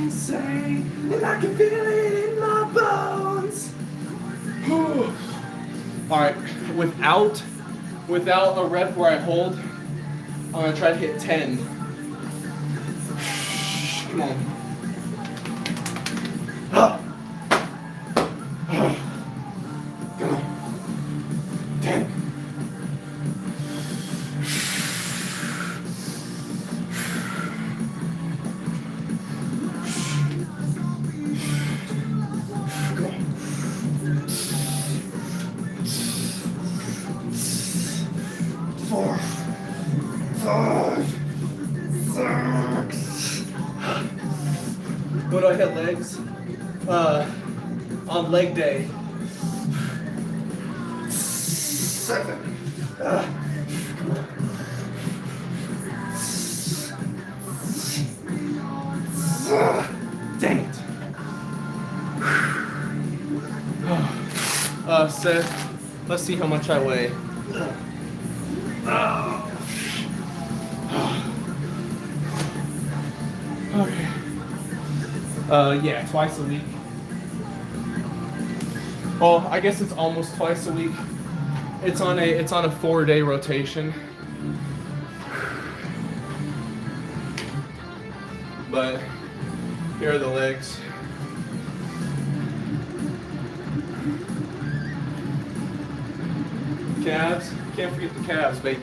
say, and I can feel it in my bones. Alright, without a rep where I hold, I'm gonna try to hit 10. Come on. Come on. 10. What do I hit legs? On leg day. 7. Dang it. Seth, let's see how much I weigh. Okay. Yeah, twice a week. Well, I guess it's almost twice a week. It's on a 4-day rotation. But here are the legs. Calves. Can't forget the calves, baby.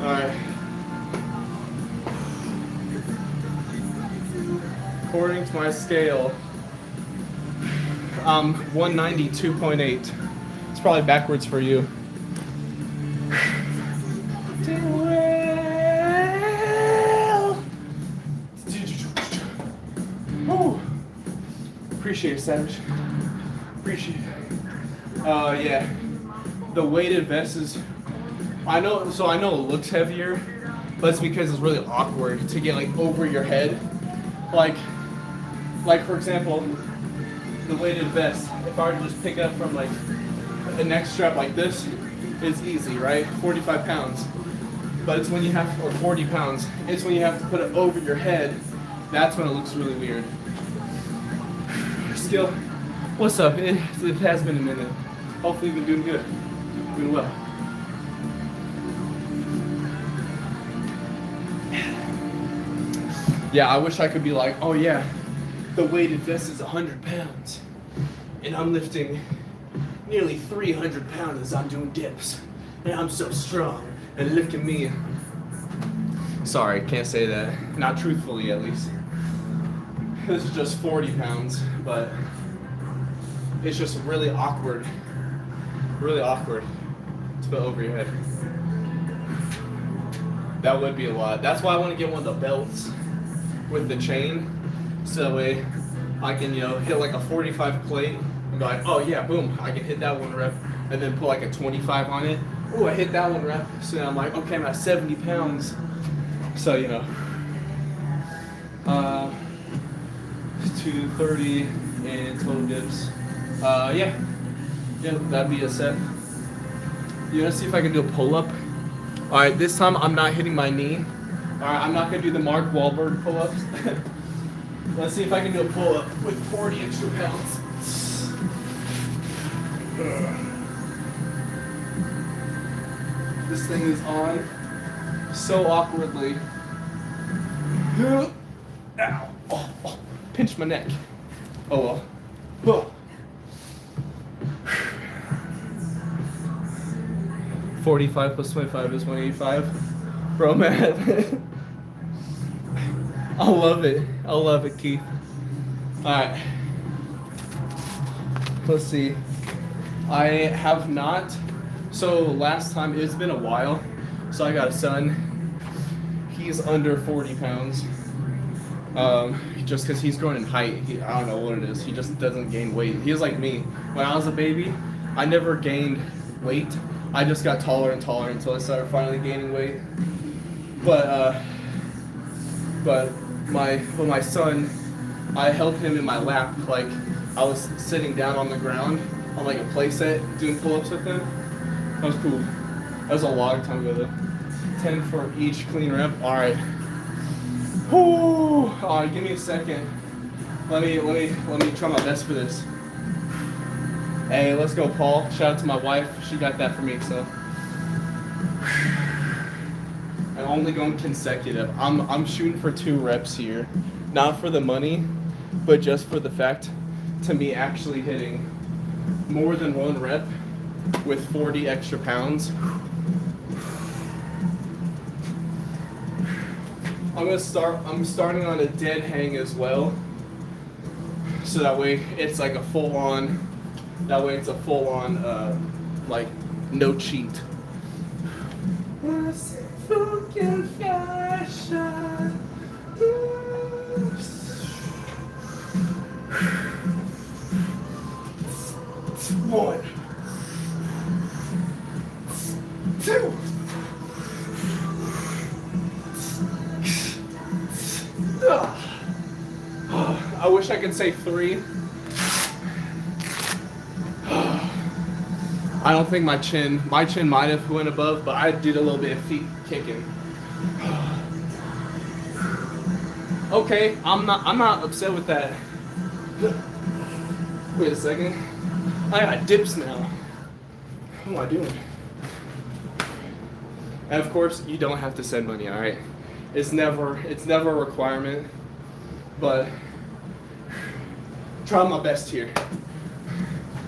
Alright. According to my scale, I'm 192.8. It's probably backwards for you. Appreciate it, Savage. Appreciate it. Yeah. The weighted vest is, I know it looks heavier, but it's because it's really awkward to get like over your head. Like for example, the weighted vest, if I were to just pick it up from like a neck strap like this, it's easy, right? 45 pounds. But it's when you have, or 40 pounds, it's when you have to put it over your head, that's when it looks really weird. Skill, what's up? It has been a minute. Hopefully you've been doing good. Doing well. Yeah, I wish I could be like, oh yeah, the weighted vest is 100 pounds. And I'm lifting nearly 300 pounds as I'm doing dips. And I'm so strong. And look at me. Sorry, can't say that. Not truthfully, at least. This is just 40 pounds, but it's just really awkward to put over your head. That would be a lot. That's why I want to get one of the belts with the chain, so that way I can, hit like a 45 plate and go like, oh yeah, boom, I can hit that one rep, and then put like a 25 on it. Oh, I hit that one rep, so then I'm like, okay, I'm at 70 pounds. So, 230 and total dips. Yeah. Yeah, that'd be a set. You wanna see if I can do a pull-up? All right, this time I'm not hitting my knee. All right, I'm not gonna do the Mark Wahlberg pull-ups. Let's see if I can do a pull-up with 40 extra pounds. This thing is on so awkwardly. Ow. Oh, pinch my neck. Oh well. 45 plus 25 is 185. Bro, man. I love it, Keith. Alright. Let's see. I have not. So last time, it's been a while. So I got a son. He's under 40 pounds. Just because he's growing in height. I don't know what it is. He just doesn't gain weight. He's like me. When I was a baby, I never gained weight. I just got taller and taller until I started finally gaining weight. But my son, I held him in my lap like I was sitting down on the ground on like a play set doing pull-ups with him. That was cool. That was a long time ago though. 10 for each clean rep. All right. Whoo! All right, give me a second. Let me try my best for this. Hey, let's go, Paul. Shout out to my wife. She got that for me, so. I'm only going consecutive. I'm shooting for 2 reps here. Not for the money, but just for the fact to me actually hitting more than 1 rep with 40 extra pounds. I'm starting on a dead hang as well. So that way it's like a full-on, like, no cheat. Fucking fashion. One, 2. I wish I could say 3. I don't think my chin might have went above, but I did a little bit of feet kicking. Okay, I'm not upset with that. Wait a second. I got dips now. What am I doing? And of course, you don't have to send money, all right? It's never a requirement, but try my best here.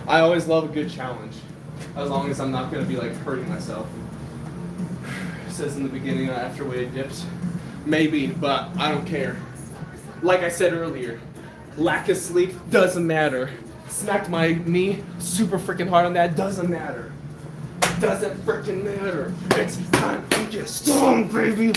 I always love a good challenge, as long as I'm not gonna be like hurting myself. It says in the beginning after weighted dips, maybe, but I don't care. Like I said earlier, lack of sleep doesn't matter. Smacked my knee super freaking hard on that, doesn't matter. Doesn't freaking matter. It's time to get strong, baby.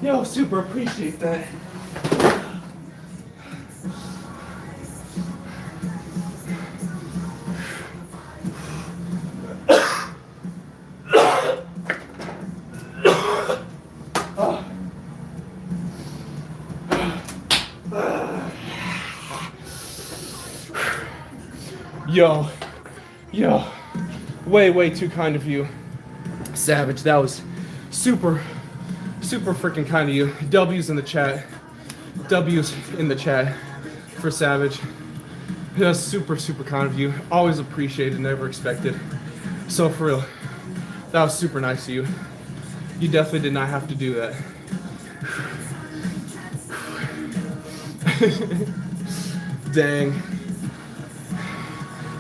Yo, super appreciate that. Yo, way too kind of you, Savage. That was super freaking kind of you. W's in the chat for Savage. That's super kind of you. Always appreciated, never expected. So for real, that was super nice of you. You definitely did not have to do that.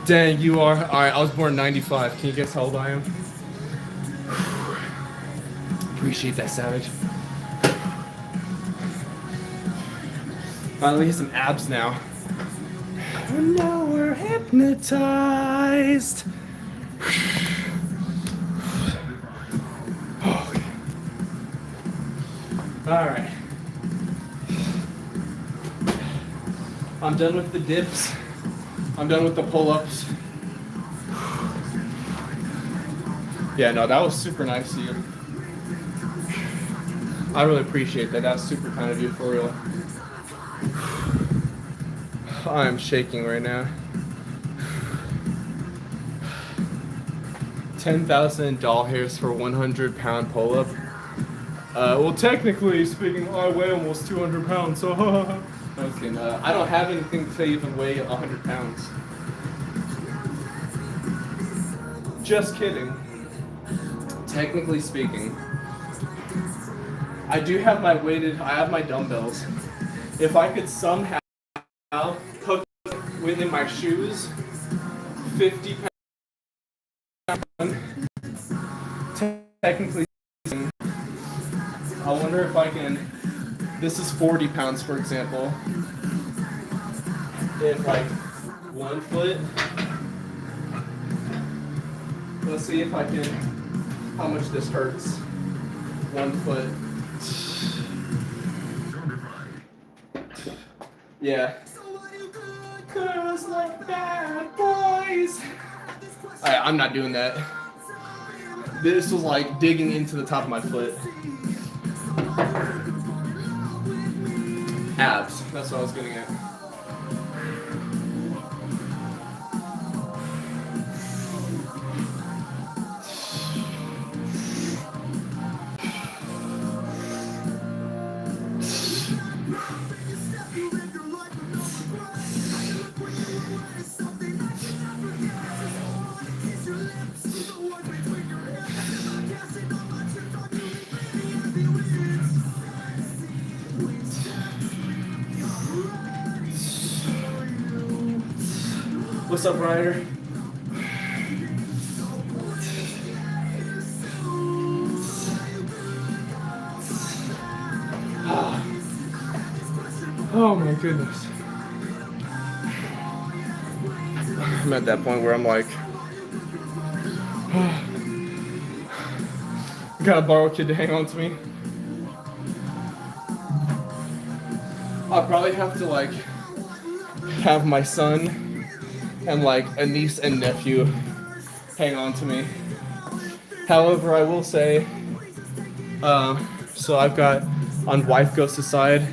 Dang, you are. All right, I was born in 95. Can you guess how old I am? Appreciate that, Savage. Finally get some abs now. And now we're hypnotized. Okay. All right. I'm done with the dips. I'm done with the pull-ups. Yeah, no, that was super nice of you. I really appreciate that. That's super kind of you, for real. I am shaking right now. 10,000 doll hairs for 100-pound pull-up. Well, technically speaking, I weigh almost 200 pounds, so no, I'm kidding. I don't have anything to even weigh 100 pounds. Just kidding. Technically speaking, I do have my I have my dumbbells. If I could somehow put within my shoes 50 pounds, technically speaking, I wonder if I can, this is 40 pounds for example, if like 1 foot, let's see if I can, how much this hurts, 1 foot. Yeah. Girls like bad boys. Alright, I'm not doing that. This was like digging into the top of my foot. Abs, that's what I was getting at. What's up, Ryder? Oh my goodness. I'm at that point where I'm like, I gotta borrow a kid to hang on to me. I'll probably have to like have my son and like a niece and nephew hang on to me. However, I will say, so I've got on wife Ghost's side,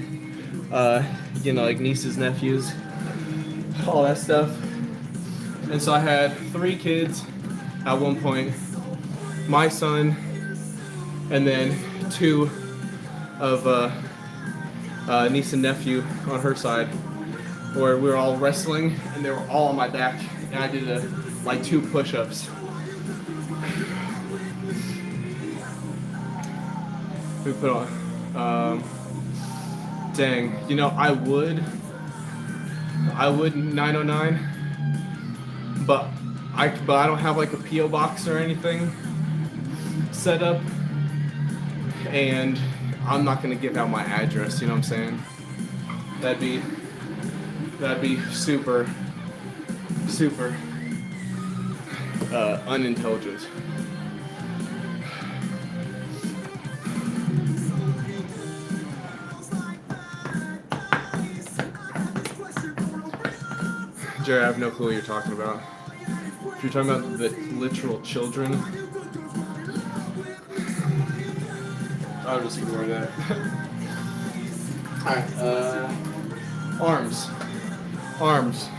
you know, like nieces, nephews, all that stuff. And so I had 3 kids at one point, my son, and then 2 of niece and nephew on her side, where we were all wrestling and they were all on my back and I did like 2 push-ups. We put on, dang, you know, I would 909, but I don't have like a PO box or anything set up, and I'm not gonna give out my address. You know what I'm saying? That'd be super unintelligent. Jerry, I have no clue what you're talking about. If you're talking about the literal children, I'll just ignore that. Alright, arms.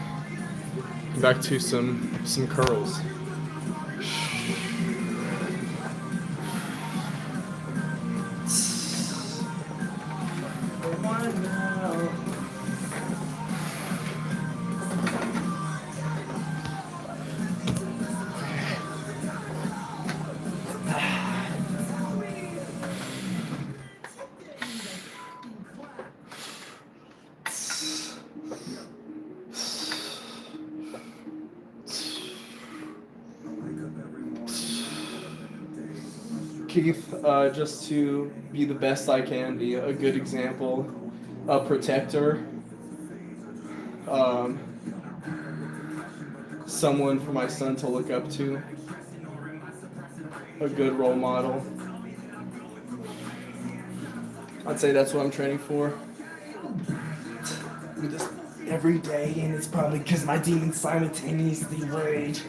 Back to some curls. Keith, just to be the best I can, be a good example, a protector, someone for my son to look up to, a good role model. I'd say that's what I'm training for. Do this every day, and it's probably because my demons simultaneously rage.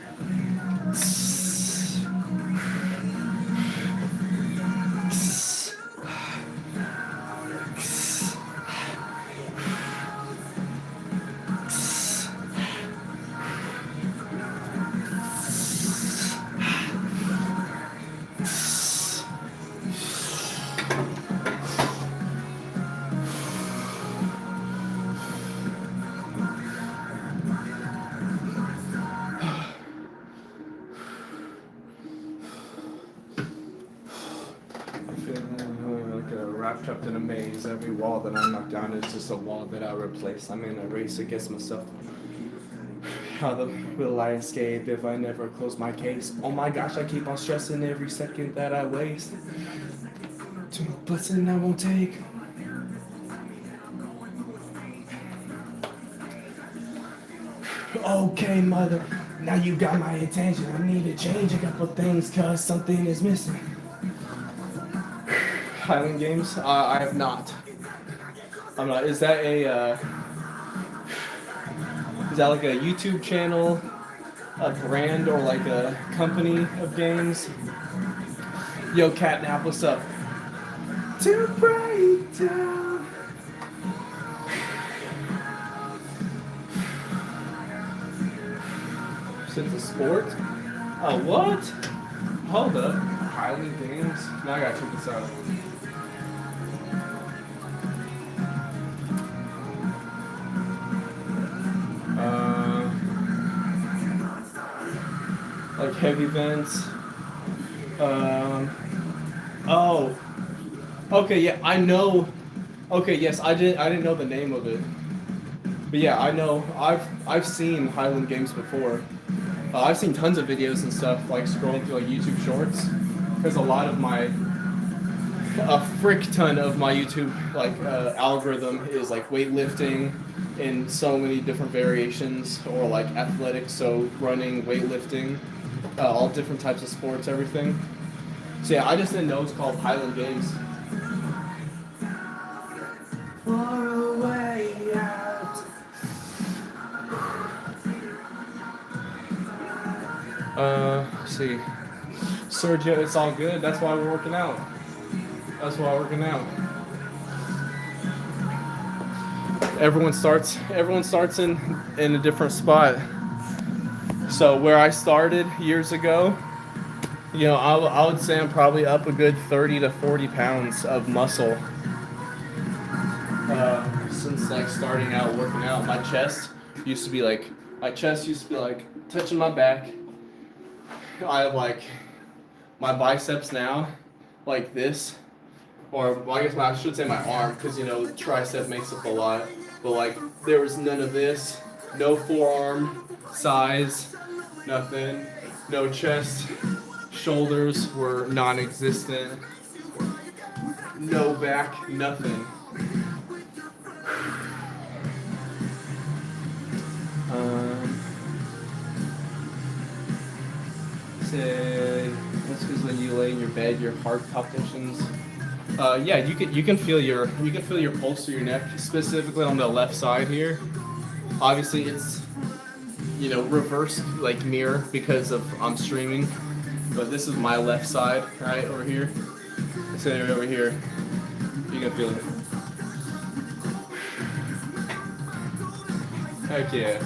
Wrapped up in a maze. Every wall that I knock down is just a wall that I replace. I'm in a race against myself. How will I escape if I never close my case? Oh my gosh, I keep on stressing every second that I waste. Too much blessing I won't take. Okay, mother, now you got my attention. I need to change a couple things cause something is missing. Highland Games? I have not. I'm not. Is that like a YouTube channel, a brand, or like a company of games? Yo, Catnap, what's up? To break down. Since a sport? Oh, what? Hold up. Highland Games? Now I gotta check this out. Like heavy vents. Oh. Okay, yeah, I know. Okay, yes, I didn't know the name of it. But yeah, I know. I've seen Highland Games before. I've seen tons of videos and stuff, like scrolling through like YouTube Shorts. Because a frick ton of my YouTube algorithm is like weightlifting in so many different variations, or like athletics, so running, weightlifting, all different types of sports, everything. So yeah, I just didn't know it's called Highland Games. Far away out. Let's see. Sergio, it's all good. That's why we're working out. Everyone starts in a different spot. So where I started years ago, you know, I would say I'm probably up a good 30 to 40 pounds of muscle. Since like starting out working out, my chest used to be like touching my back. I have like my biceps now, like this, or well, I guess I should say my arm, because you know tricep makes up a lot. But like there was none of this, no forearm size, nothing, no chest, shoulders were non-existent, no back, nothing. Say that's because when you lay in your bed, your heart palpitations. Yeah, you can feel your pulse through your neck, specifically on the left side here. Obviously, it's reverse like mirror because I'm streaming, but this is my left side right over here. So over here, you can feel it. Heck yeah.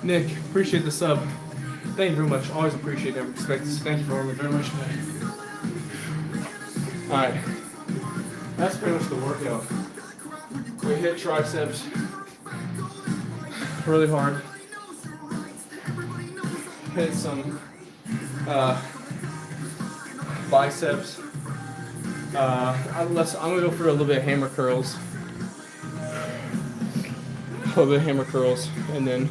Nick, appreciate the sub. Thank you very much. Always appreciate it. Respect this. Thank you very much, man. Alright. That's pretty much the workout. We hit triceps really hard. Hit some biceps. I'm gonna go for a little bit of hammer curls. A little bit of hammer curls, and then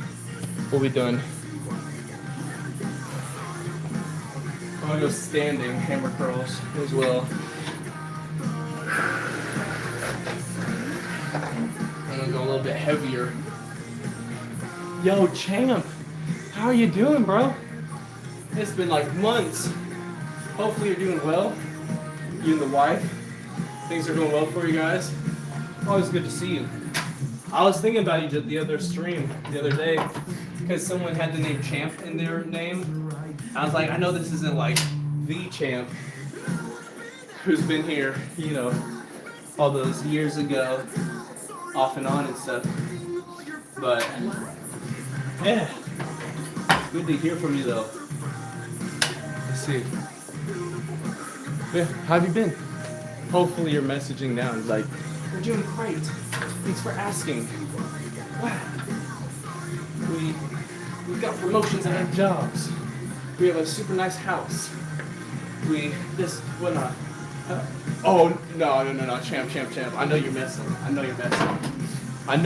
we'll be done. I'm gonna go standing hammer curls as well. I'm gonna go a little bit heavier. Yo, champ, how are you doing, bro? It's been like months. Hopefully you're doing well. You and the wife. Things are going well for you guys. Always good to see you. I was thinking about you the other stream the other day because someone had the name Champ in their name. I was like, I know this isn't like the Champ who's been here, you know, all those years ago, off and on and stuff. But yeah, good to hear from you though. Let's see. Yeah, how have you been? Hopefully you're messaging now and like, we're doing great. Thanks for asking. Wow. We got promotions at our jobs. We have a super nice house. Whatnot. Oh, no, champ. I know you're messing. I know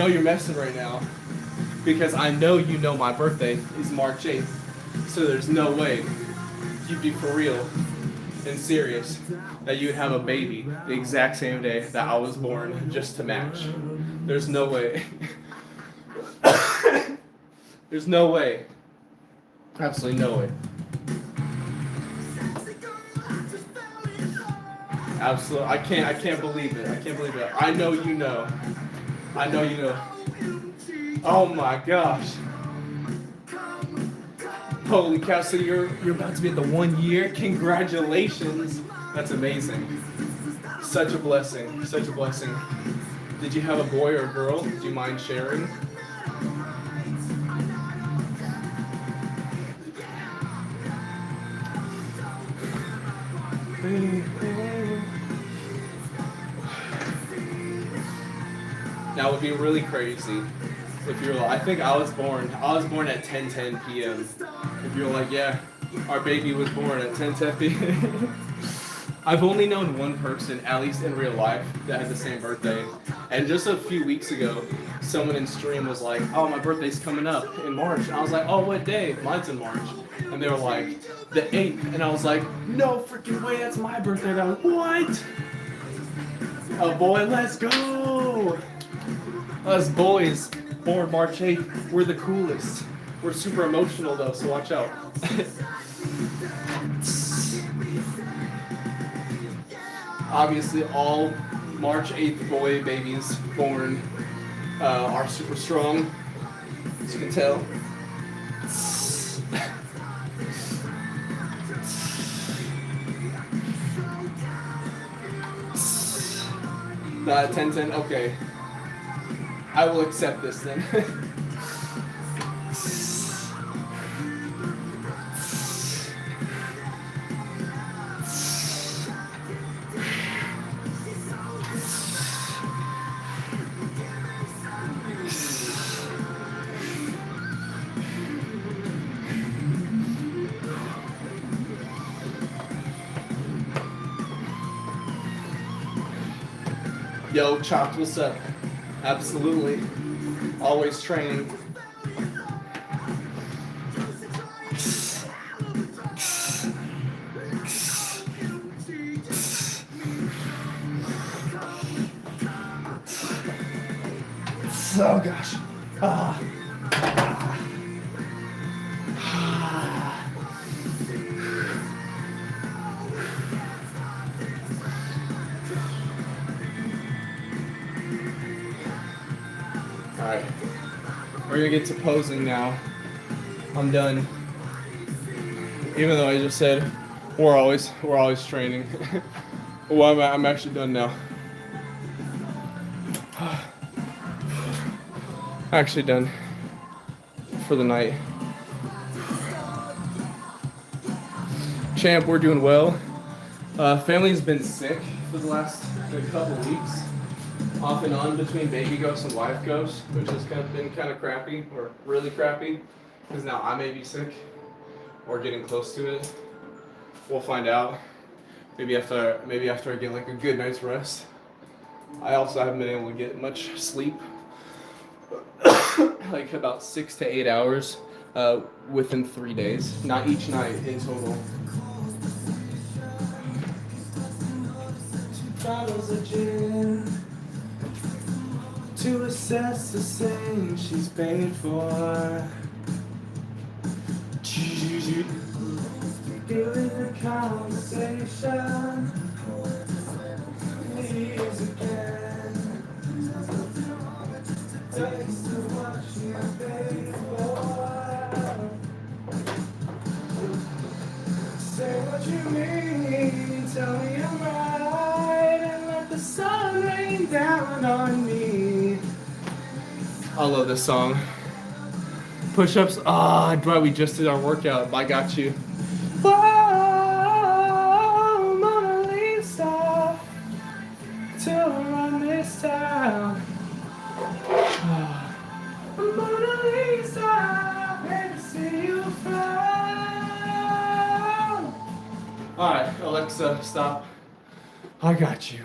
you're messing right now. Because I know you know my birthday is March 8th. So there's no way you'd be for real and serious that you would have a baby the exact same day that I was born just to match. There's no way. There's no way. Absolutely no way. Absolutely. I can't believe it. I know you know. Oh my gosh. Holy cow, so you're about to be at the 1 year? Congratulations. That's amazing. Such a blessing. Did you have a boy or a girl? Do you mind sharing? That would be really crazy if you're like, I think I was born at 10:10 p.m. If you're like, yeah, our baby was born at 10:10 p.m. I've only known one person, at least in real life, that had the same birthday. And just a few weeks ago, someone in stream was like, oh, my birthday's coming up in March. And I was like, oh, what day? Mine's in March. And they were like, the 8th. And I was like, no freaking way, that's my birthday. And I was like, what? Oh boy, let's go! Us boys, born March 8th, we're the coolest. We're super emotional though, so watch out. Obviously, all March 8th boy babies born are super strong, as you can tell. Not 10:10. Okay, I will accept this then. Yo, Chopped, what's up? Absolutely. Always training. Oh gosh. Alright, we're gonna get to posing now. I'm done. Even though I just said we're always training. Well, I'm actually done now. Actually done for the night. Champ, we're doing well. Family's been sick for the last couple weeks, off and on between baby ghosts and wife ghosts, which has been kind of crappy, or really crappy, because now I may be sick or getting close to it. We'll find out. Maybe after I get like a good night's rest. I also haven't been able to get much sleep, like about 6 to 8 hours within 3 days, not each night in total. Bottles of gin to assess the same she's paid for. Feeling the conversation leaves again. Thanks to what she paid for. Say what you mean, tell me I'm right, and let the sun rain down on me. I love this song. Push-ups. Dwight, we just did our workout. I got you. Whoa, Mona Lisa, till I run this town. Mona Lisa, hate to see you frown. Alright, Alexa, stop. I got you.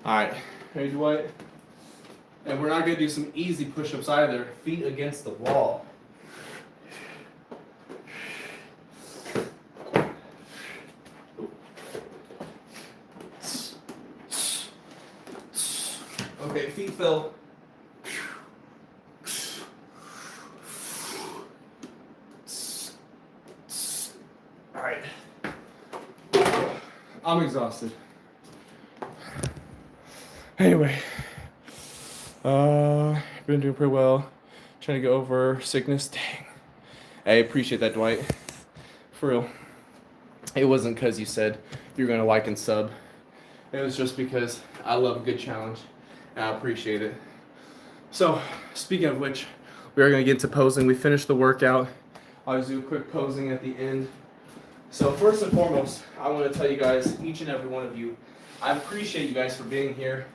Alright, ready, Dwight? And we're not going to do some easy push-ups either. Feet against the wall. Okay, feet fell. Alright. I'm exhausted. Anyway. Been doing pretty well. Trying to get over sickness. Dang. I appreciate that, Dwight. For real. It wasn't because you said you were going to like and sub. It was just because I love a good challenge. And I appreciate it. So, speaking of which, we are going to get into posing. We finished the workout. I'll just do a quick posing at the end. So, first and foremost, I want to tell you guys, each and every one of you, I appreciate you guys for being here.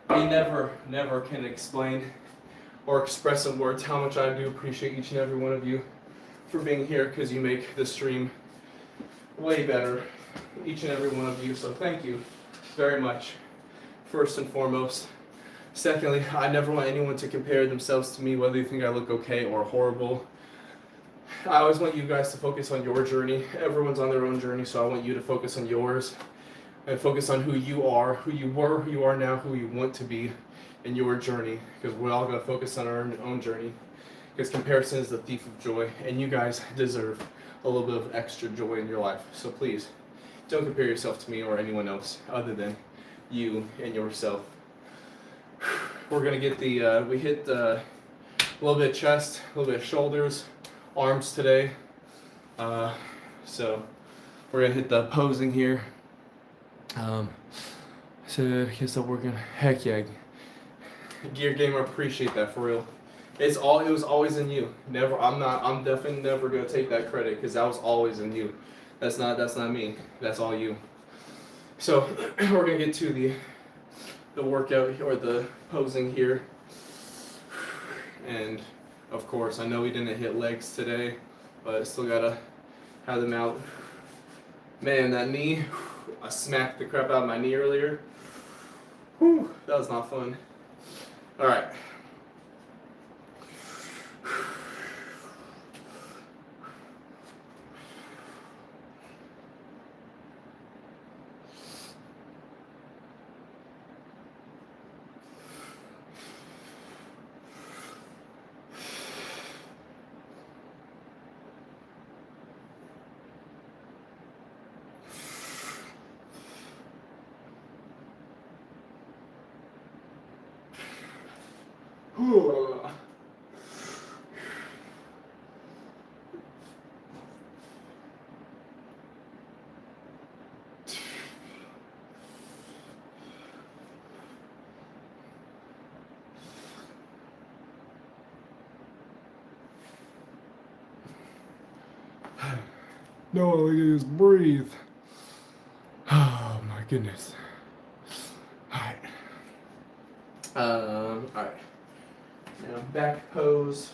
I never can explain or express in words how much I do appreciate each and every one of you for being here, because you make the stream way better, each and every one of you. So thank you very much, first and foremost. Secondly, I never want anyone to compare themselves to me, whether you think I look okay or horrible. I always want you guys to focus on your journey. Everyone's on their own journey, so I want you to focus on yours. And focus on who you are, who you were, who you are now, who you want to be in your journey. Because we're all going to focus on our own journey. Because comparison is the thief of joy. And you guys deserve a little bit of extra joy in your life. So please, don't compare yourself to me or anyone else other than you and yourself. We're going to get we hit a little bit of chest, a little bit of shoulders, arms today. So we're going to hit the posing here. So I guess I'm working. Heck yeah, Gear Gamer, appreciate that for real. It was always in you. I'm definitely never gonna take that credit, because that was always in you. That's not me. That's all you. So we're gonna get to the workout or the posing here. And of course, I know we didn't hit legs today, but I still gotta have them out. Man, that knee. I smacked the crap out of my knee earlier. Whew, that was not fun. Alright. No, all I do is breathe. Oh my goodness. All right. Now back pose.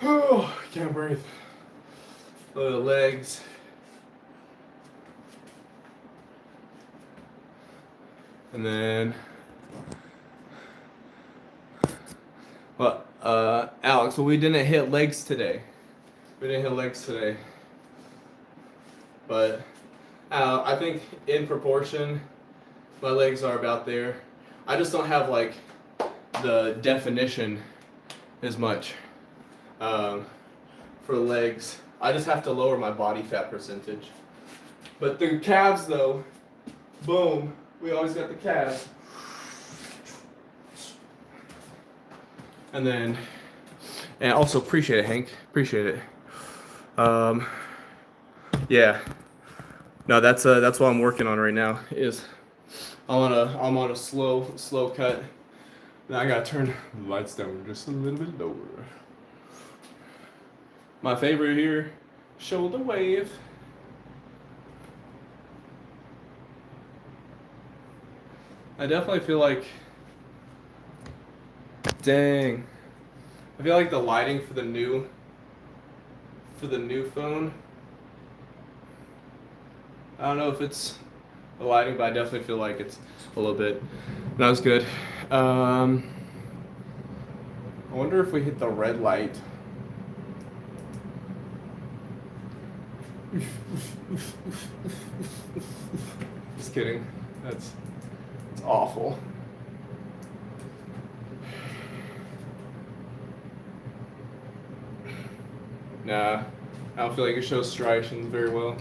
Oh, can't breathe. Lower the legs. And then, well, Alex, well, we didn't hit legs today. But I think in proportion, my legs are about there. I just don't have like the definition as much for legs. I just have to lower my body fat percentage. But the calves though, boom, we always got the calves. And also appreciate it, Hank. Appreciate it. Yeah. No, that's what I'm working on right now. Is I'm on a slow cut. Now I gotta turn the lights down just a little bit lower. My favorite here, shoulder wave. I definitely feel like, dang, I feel like the lighting for the new phone, I don't know if it's the lighting, but I definitely feel like it's a little bit not as good. I wonder if we hit the red light. Just kidding. It's awful. Nah, I don't feel like it shows striations very well.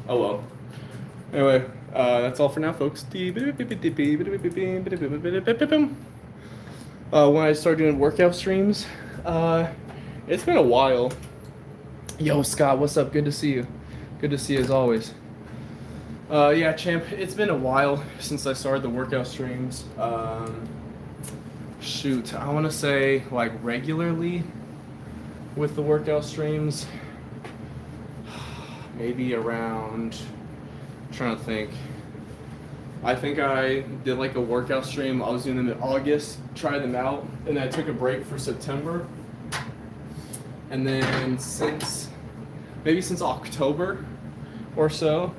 Oh well. Anyway, that's all for now, folks. When I started doing workout streams, it's been a while. Yo, Scott, what's up? Good to see you. Good to see you as always. Yeah, champ, it's been a while since I started the workout streams. Shoot, I want to say like regularly with the workout streams. Maybe around, I'm trying to think. I think I did like a workout stream. I was doing them in August, tried them out, and then I took a break for September. And then since October or so,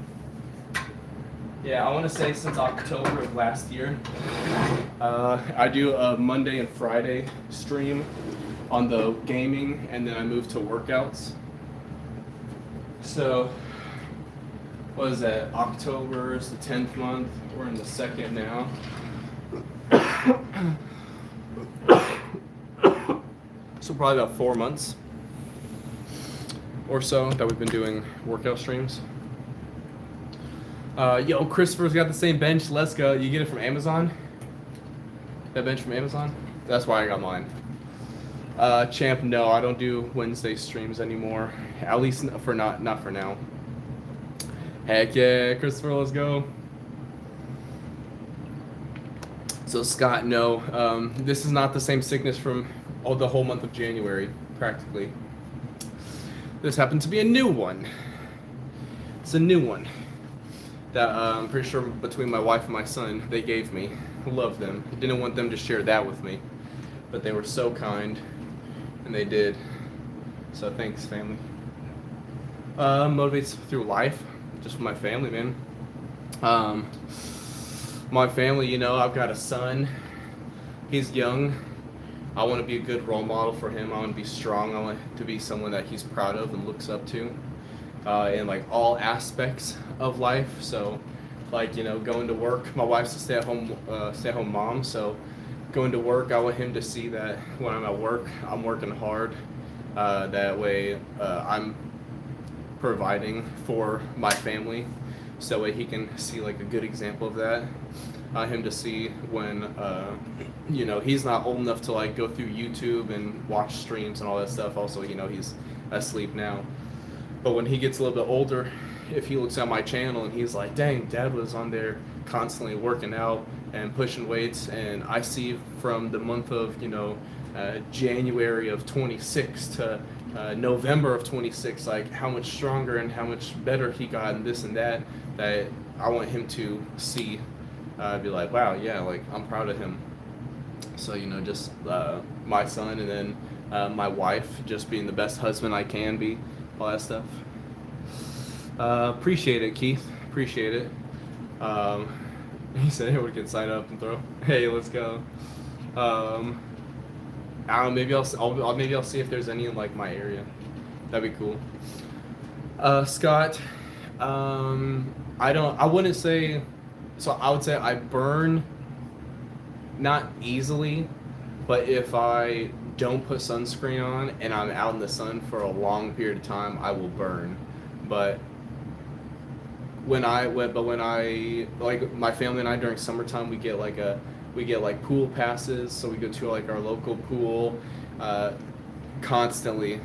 yeah, I want to say since October of last year, I do a Monday and Friday stream on the gaming, and then I moved to workouts. So, what is that? October is the 10th month. We're in the 2nd now. So probably about 4 months or so that we've been doing workout streams. Yo, Christopher's got the same bench. Let's go. You get it from Amazon? That bench from Amazon? That's why I got mine. Champ, no, I don't do Wednesday streams anymore. At least for not for now. Heck yeah, Christopher, let's go. So Scott, no, this is not the same sickness from the whole month of January, practically. This happened to be a new one. It's a new one that I'm pretty sure between my wife and my son, they gave me. Love them. Didn't want them to share that with me, but they were so kind, and they did. So thanks, family. Motivates through life, just with my family, man. My family, you know, I've got a son. He's young. I want to be a good role model for him. I want to be strong. I want to be someone that he's proud of and looks up to in like all aspects of life. So, like, you know, going to work. My wife's a stay-at-home mom. So, going to work, I want him to see that when I'm at work, I'm working hard. That way, I'm providing for my family. So that way he can see like a good example of that. him to see when he's not old enough to like go through YouTube and watch streams and all that stuff. Also, he's asleep now. But when he gets a little bit older, if he looks at my channel and he's like, dang, Dad was on there constantly working out and pushing weights, and I see from the month of January of 26 to November of 26, like how much stronger and how much better he got and this and that I want him to see, be like, wow, yeah, like I'm proud of him. So just my son, and then my wife, just being the best husband I can be, all that stuff. Appreciate it, Keith. Appreciate it. He said, "Hey, we can sign up and throw." Hey, let's go. I don't know. Maybe I'll see if there's any in like my area. That'd be cool. Scott, I wouldn't say. So I would say I burn not easily, but if I don't put sunscreen on and I'm out in the sun for a long period of time, I will burn. But when I like my family and I during summertime, we get like pool passes, so we go to like our local pool constantly.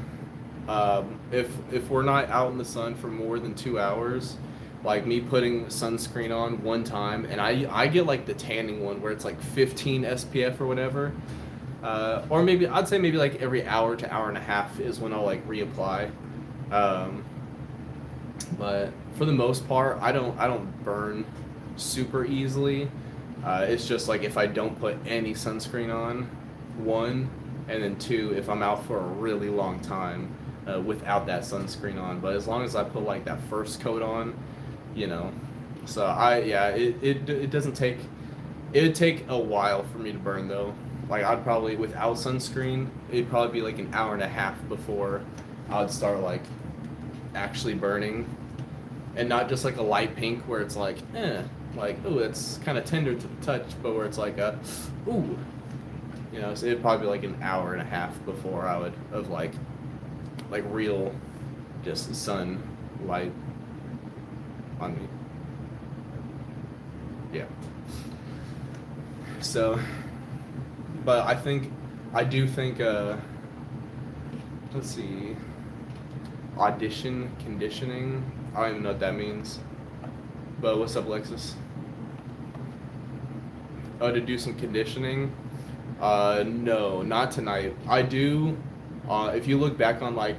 If we're not out in the sun for more than 2 hours, like me putting sunscreen on one time, and I get like the tanning one where it's like 15 SPF or whatever, or maybe I'd say maybe like every hour to hour and a half is when I'll like reapply. But for the most part, I don't burn super easily. It's just like if I don't put any sunscreen on, one, and then two, if I'm out for a really long time without that sunscreen on. But as long as I put like that first coat on, so it doesn't take. It would take a while for me to burn though. Like I'd probably, without sunscreen, it'd probably be like an hour and a half before I'd start like actually burning, and not just like a light pink where it's like ooh, it's kind of tender to the touch, but where it's like ooh, so it'd probably be like an hour and a half before I would have like real just sun light on me. Yeah. So, but I do think let's see, audition conditioning, I don't even know what that means. But what's up, Lexus? Oh, to do some conditioning? No, not tonight. I do, if you look back on like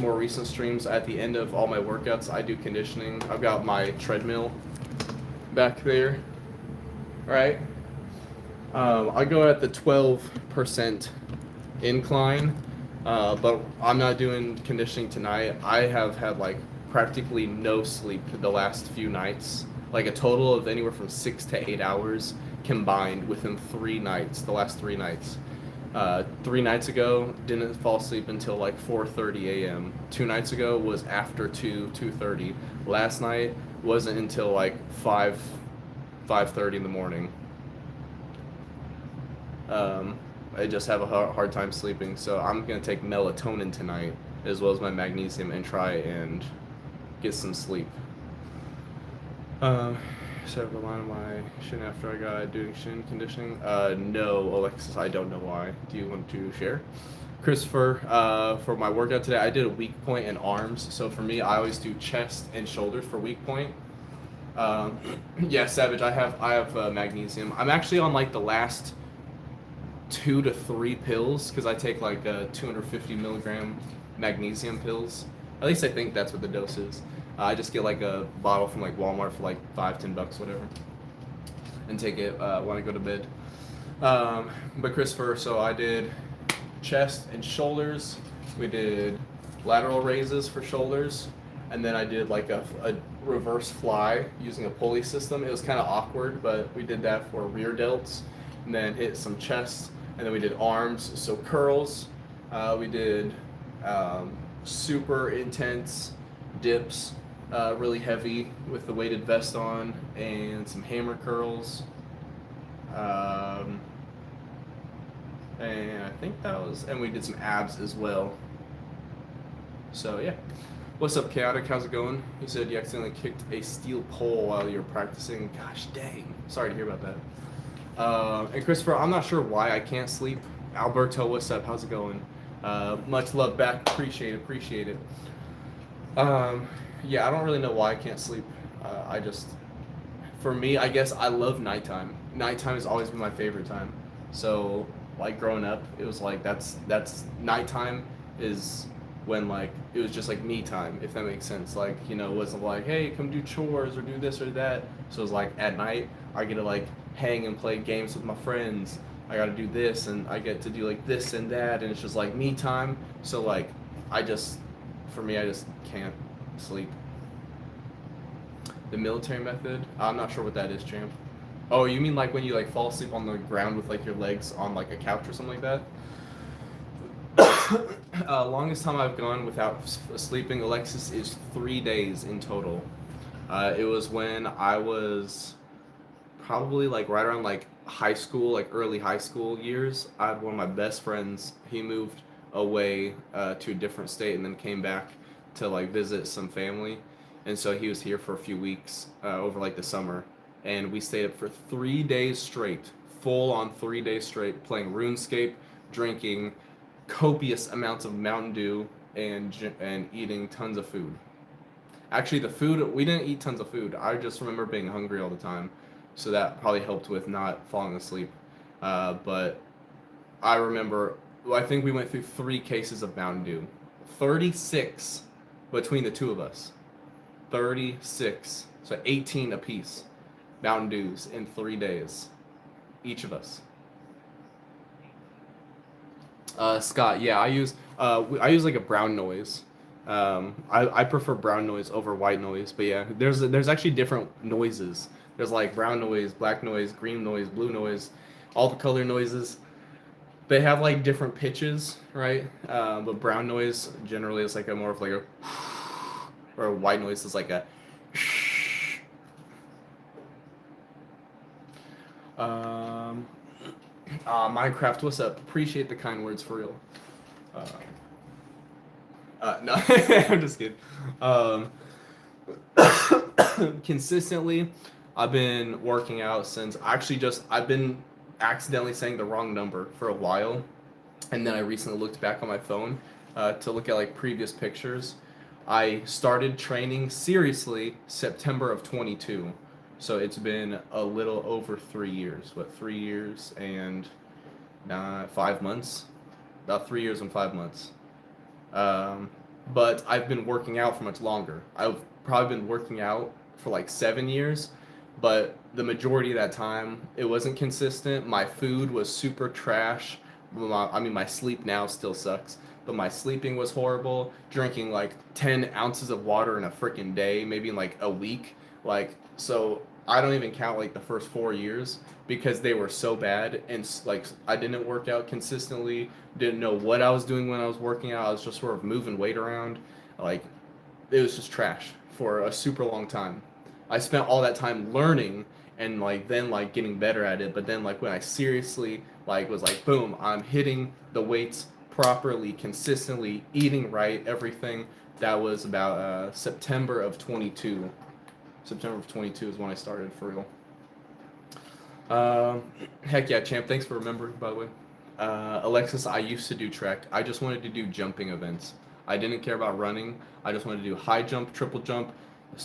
more recent streams, at the end of all my workouts, I do conditioning. I've got my treadmill back there, right? I go at the 12% incline, but I'm not doing conditioning tonight. I have had like practically no sleep the last few nights, like a total of anywhere from 6 to 8 hours combined within 3 nights, the last 3 nights. 3 nights ago, didn't fall asleep until like 4:30 a.m. 2 nights ago was after 2:30. Last night wasn't until like 5:30 in the morning. I just have a hard time sleeping, so I'm gonna take melatonin tonight as well as my magnesium and try and get some sleep. Set up a line of my shin after I got doing shin conditioning. No, Alexis, I don't know why. Do you want to share? Christopher, for my workout today, I did a weak point and arms. So for me, I always do chest and shoulders for weak point. Yeah, Savage, I have magnesium. I'm actually on like the last 2 to 3 pills because I take like 250 milligram magnesium pills. At least I think that's what the dose is. I just get like a bottle from like Walmart for like $5-10, whatever, and take it when I go to bed. But Christopher, so I did chest and shoulders. We did lateral raises for shoulders, and then I did like a reverse fly using a pulley system. It was kind of awkward, but we did that for rear delts, and then hit some chest, and then we did arms, so curls. We did super intense dips, really heavy with the weighted vest on, and some hammer curls. And I think that was, and we did some abs as well. So yeah, What's up, Chaotic? How's it going? You said you accidentally kicked a steel pole while you were practicing. Gosh dang. Sorry to hear about that. And Christopher, I'm not sure why I can't sleep. Alberto, what's up? How's it going? Much love back. Appreciate it. Yeah, I don't really know why I can't sleep. For me, I guess I love nighttime. Nighttime has always been my favorite time. So, like growing up, it was like that's nighttime is when like it was just like me time, if that makes sense. Like, you know, it wasn't like, hey, come do chores or do this or that. So it was like at night I get to like hang and play games with my friends. I got to do this and I get to do like this and that, and it's just like me time. So like I just for me I just can't sleep. The military method? I'm not sure what that is, champ. Oh, you mean like when you like fall asleep on the ground with like your legs on like a couch or something like that? Longest time I've gone without sleeping, Alexis, is 3 days in total. It was when I was probably like right around like high school, like early high school years. I had one of my best friends. He moved away to a different state and then came back to like visit some family, and so he was here for a few weeks over like the summer, and we stayed up for 3 days straight, full on 3 days straight, playing RuneScape, drinking copious amounts of Mountain Dew, and eating tons of food. Actually, the food, we didn't eat tons of food. I just remember being hungry all the time, so that probably helped with not falling asleep. But I remember, well, I think we went through 3 cases of Mountain Dew, 36 between the two of us. 36, so 18 apiece Mountain Dews in 3 days, each of us. Scott, yeah, I use like a brown noise. I prefer brown noise over white noise, but yeah, there's actually different noises. There's like brown noise, black noise, green noise, blue noise, all the color noises. They have like different pitches, right? But brown noise generally is like a more of like a, or white noise is like a. Um, Minecraft, what's up? Appreciate the kind words for real. No, I'm just kidding. Um, Consistently, I've been working out since I've been accidentally saying the wrong number for a while, and then I recently looked back on my phone to look at like previous pictures. I started training seriously September of 22, so it's been a little over 3 years. What, 3 years and 5 months? About 3 years and 5 months. But I've been working out for much longer. I've probably been working out for like 7 years, but the majority of that time it wasn't consistent. My food was super trash. My sleep now still sucks, but my sleeping was horrible. Drinking like 10 ounces of water in a freaking day, maybe in like a week. Like, so I don't even count like the first 4 years because they were so bad, and like I didn't work out consistently, didn't know what I was doing when I was working out. I was just sort of moving weight around. Like, it was just trash for a super long time. I spent all that time learning and like then like getting better at it, but then like when I seriously like was like boom, I'm hitting the weights properly, consistently, eating right, everything. That was about September of 22. September of 22 is when I started for real. Heck yeah, champ. Thanks for remembering, by the way. Alexis, I used to do track. I just wanted to do jumping events. I didn't care about running. I just wanted to do high jump, triple jump,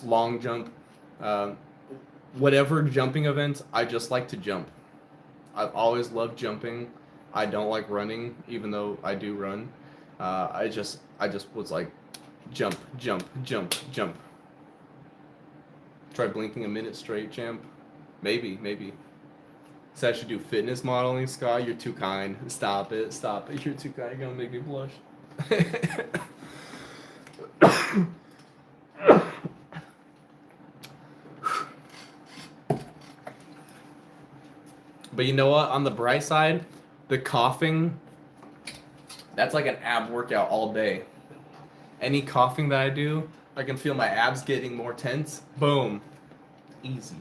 long jump, uh, whatever jumping events. I just like to jump. I've always loved jumping. I don't like running, even though I do run. I just was like, jump, jump, jump, jump. Try blinking a minute straight, champ. Maybe. So I should do fitness modeling, Scott. You're too kind. Stop it. You're too kind. You're gonna make me blush. But you know what? On the bright side, the coughing, that's like an ab workout all day. Any coughing that I do, I can feel my abs getting more tense. Boom. Easy.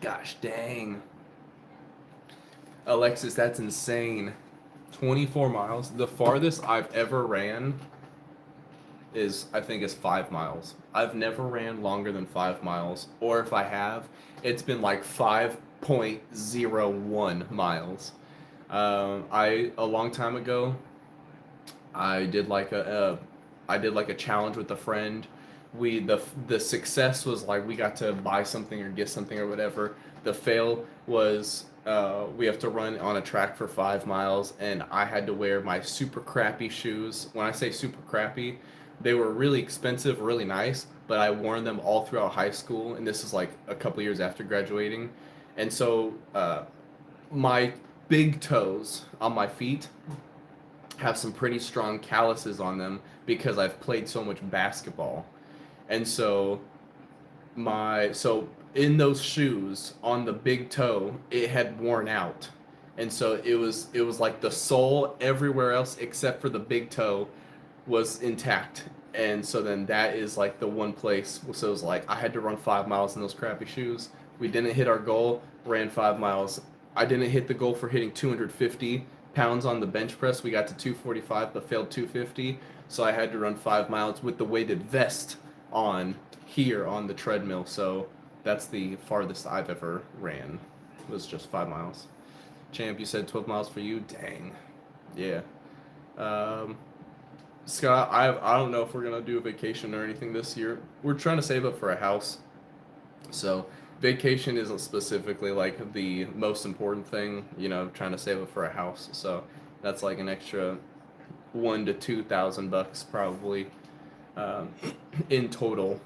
Gosh dang. Alexis, that's insane. 24 miles. The farthest I've ever ran I think is 5 miles. I've never ran longer than 5 miles, or if I have, it's been like 5.01 miles. A long time ago, I did like a challenge with a friend. The success was like we got to buy something or get something or whatever. The fail was we have to run on a track for 5 miles, and I had to wear my super crappy shoes. When I say super crappy, they were really expensive, really nice, but I worn them all throughout high school, and this is like a couple years after graduating. And so my big toes on my feet have some pretty strong calluses on them because I've played so much basketball. And so in those shoes on the big toe, it had worn out. And so it was like the sole everywhere else except for the big toe was intact. And so then that is like the one place. So it was like I had to run 5 miles in those crappy shoes. We didn't hit our goal, ran 5 miles. I didn't hit the goal for hitting 250 pounds on the bench press. We got to 245 but failed 250. So I had to run 5 miles with the weighted vest on here on the treadmill. So that's the farthest I've ever ran. It was just 5 miles. Champ, you said 12 miles for you? Dang. Yeah. Scott, I don't know if we're going to do a vacation or anything this year. We're trying to save up for a house. So vacation isn't specifically like the most important thing, trying to save up for a house. So that's like an extra $1,000 to $2,000 probably in total.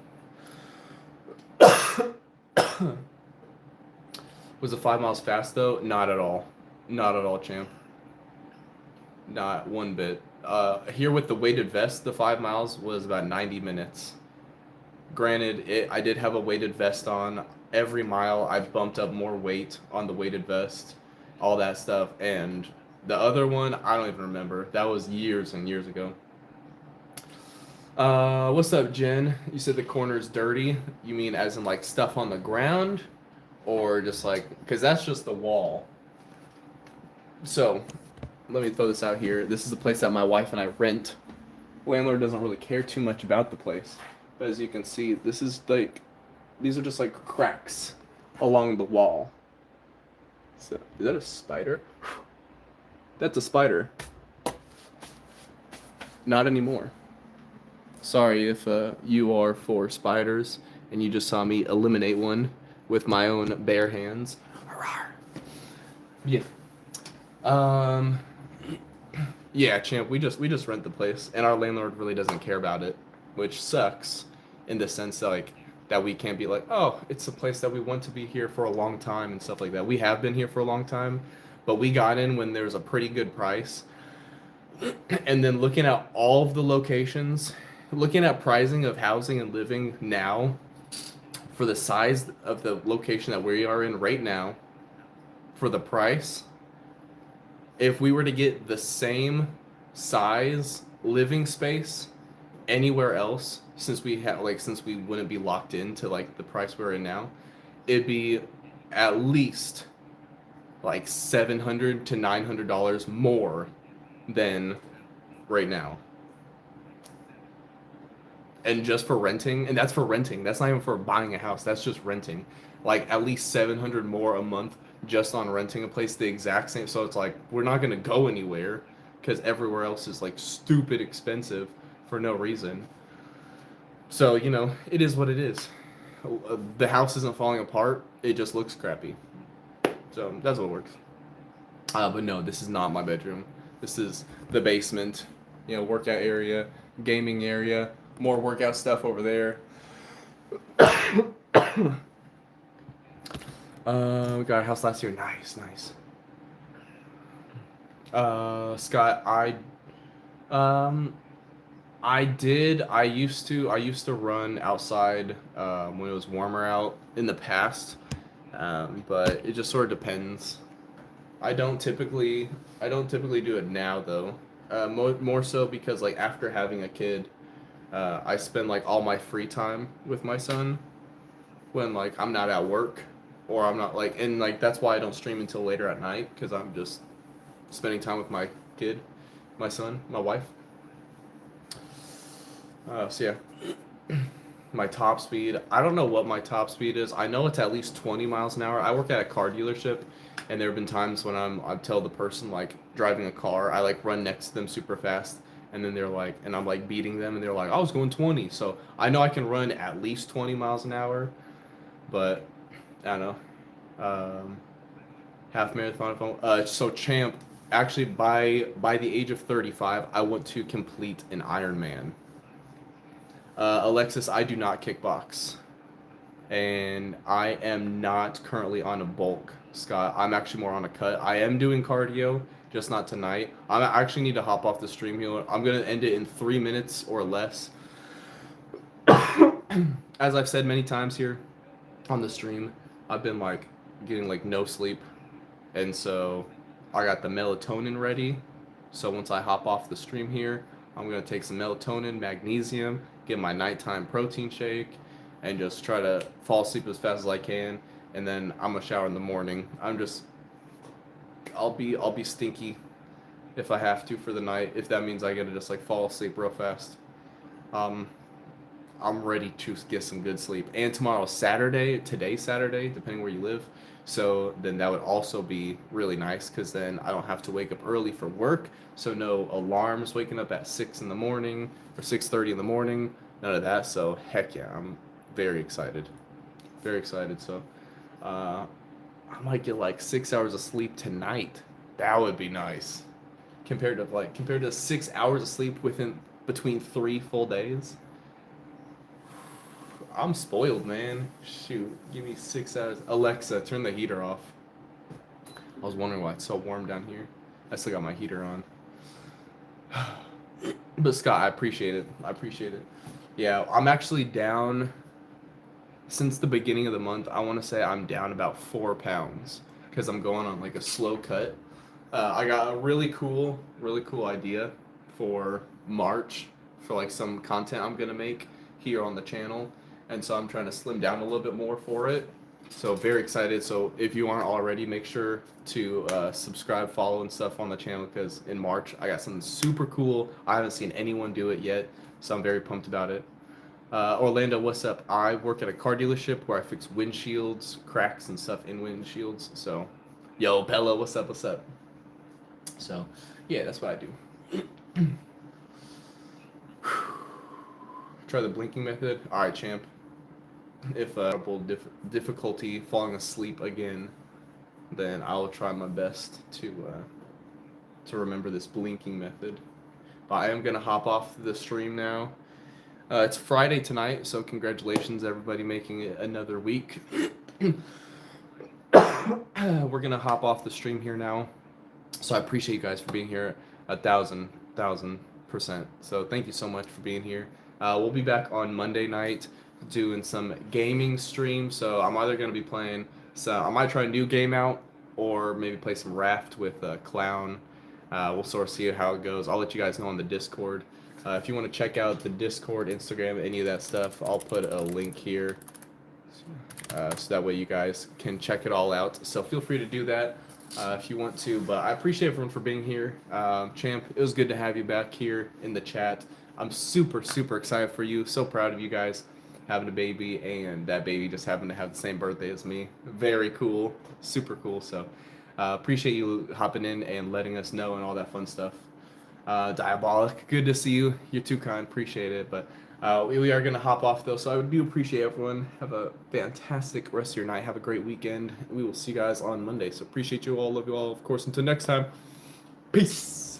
Was it 5 miles fast though? Not at all. Not at all, champ. Not one bit. Here with the weighted vest, the 5 miles was about 90 minutes. Granted, I did have a weighted vest on. Every mile, I bumped up more weight on the weighted vest, all that stuff. And the other one, I don't even remember. That was years and years ago. What's up, Jen? You said the corner's dirty. You mean as in like stuff on the ground? Or just like, because that's just the wall. So, let me throw this out here. This is the place that my wife and I rent. Landlord doesn't really care too much about the place. But as you can see, these are just like cracks along the wall. So, is that a spider? That's a spider. Not anymore. Sorry if you are for spiders and you just saw me eliminate one with my own bare hands. Yeah. Yeah, champ, we just rent the place, and our landlord really doesn't care about it, which sucks in the sense that, like, that we can't be like, oh, it's a place that we want to be here for a long time and stuff like that. We have been here for a long time, but we got in when there's a pretty good price. And then looking at all of the locations, looking at pricing of housing and living now for the size of the location that we are in right now, for the price, if we were to get the same size living space anywhere else, since we wouldn't be locked into like the price we're in now, it'd be at least like $700 to $900 more than right now. And just for renting, and that's for renting. That's not even for buying a house. That's just renting. Like at least $700 more a month just on renting a place the exact same. So it's like we're not gonna go anywhere because everywhere else is like stupid expensive for no reason. So it is what it is. The house isn't falling apart. It just looks crappy. So that's what works. But no, this is not my bedroom. This is the basement. Workout area, gaming area, more workout stuff over there. We got a house last year. Nice. Scott, I used to run outside when it was warmer out in the past, but it just sort of depends. I don't typically do it now though. More so because like after having a kid, I spend like all my free time with my son when like I'm not at work or I'm not like, and like that's why I don't stream until later at night, because I'm just spending time with my kid, my son, my wife. So yeah. My top speed. I don't know what my top speed is. I know it's at least 20 miles an hour. I work at a car dealership, and there have been times when I tell the person like driving a car, I like run next to them super fast, and then they're like, and I'm like beating them, and they're like, I was going 20. So I know I can run at least 20 miles an hour, but I don't know. Half marathon. So champ. Actually, by the age of 35, I want to complete an Ironman. Alexis, I do not kickbox. And I am not currently on a bulk, Scott. I'm actually more on a cut. I am doing cardio, just not tonight. I actually need to hop off the stream here. I'm going to end it in 3 minutes or less. As I've said many times here on the stream, I've been like getting like no sleep. And so I got the melatonin ready. So once I hop off the stream here, I'm going to take some melatonin, magnesium, get my nighttime protein shake, and just try to fall asleep as fast as I can. And then I'm gonna shower in the morning. I'll be stinky if I have to for the night. If that means I gotta just like fall asleep real fast. I'm ready to get some good sleep. And tomorrow's Saturday. Today's Saturday, depending where you live. So then that would also be really nice because then I don't have to wake up early for work. So no alarms waking up at 6 in the morning or 6:30 in the morning. None of that. So heck yeah, I'm very excited. Very excited. So I might get like 6 hours of sleep tonight. That would be nice. Compared to 6 hours of sleep between 3 full days. I'm spoiled, man. Shoot, give me 6 hours. Alexa, turn the heater off. I was wondering why it's so warm down here. I still got my heater on. But Scott, I appreciate it. Yeah, I'm actually down since the beginning of the month. I want to say I'm down about 4 pounds because I'm going on like a slow cut. I got a really cool idea for March for like some content I'm gonna make here on the channel. And so I'm trying to slim down a little bit more for it. So very excited. So if you aren't already, make sure to subscribe, follow, and stuff on the channel because in March I got something super cool. I haven't seen anyone do it yet, so I'm very pumped about it. Orlando, what's up? I work at a car dealership where I fix windshields, cracks, and stuff in windshields. So, yo, Bella, what's up? So, yeah, that's what I do. Try the blinking method. All right, champ. If difficulty falling asleep again, then I will try my best to remember this blinking method. But I am gonna hop off the stream now. It's Friday tonight, so congratulations everybody making it another week. We're gonna hop off the stream here now. So I appreciate you guys for being here 1,000%. So thank you so much for being here. We'll be back on Monday night doing some gaming streams. So I'm either going to be playing, so I might try a new game out or maybe play some Raft with Clown. We'll sort of see how it goes. I'll let you guys know on the Discord. If you want to check out the Discord, Instagram, any of that stuff, I'll put a link here. So that way you guys can check it all out. So feel free to do that if you want to. But I appreciate everyone for being here. Champ, it was good to have you back here in the chat. I'm super excited for you. So proud of you guys having a baby, and that baby just happened to have the same birthday as me. Very cool. Super cool. So appreciate you hopping in and letting us know and all that fun stuff. Diabolic, good to see you. You're too kind. Appreciate it. But we are going to hop off, though, so I do appreciate everyone. Have a fantastic rest of your night. Have a great weekend. We will see you guys on Monday. So appreciate you all. Love you all, of course. Until next time, peace.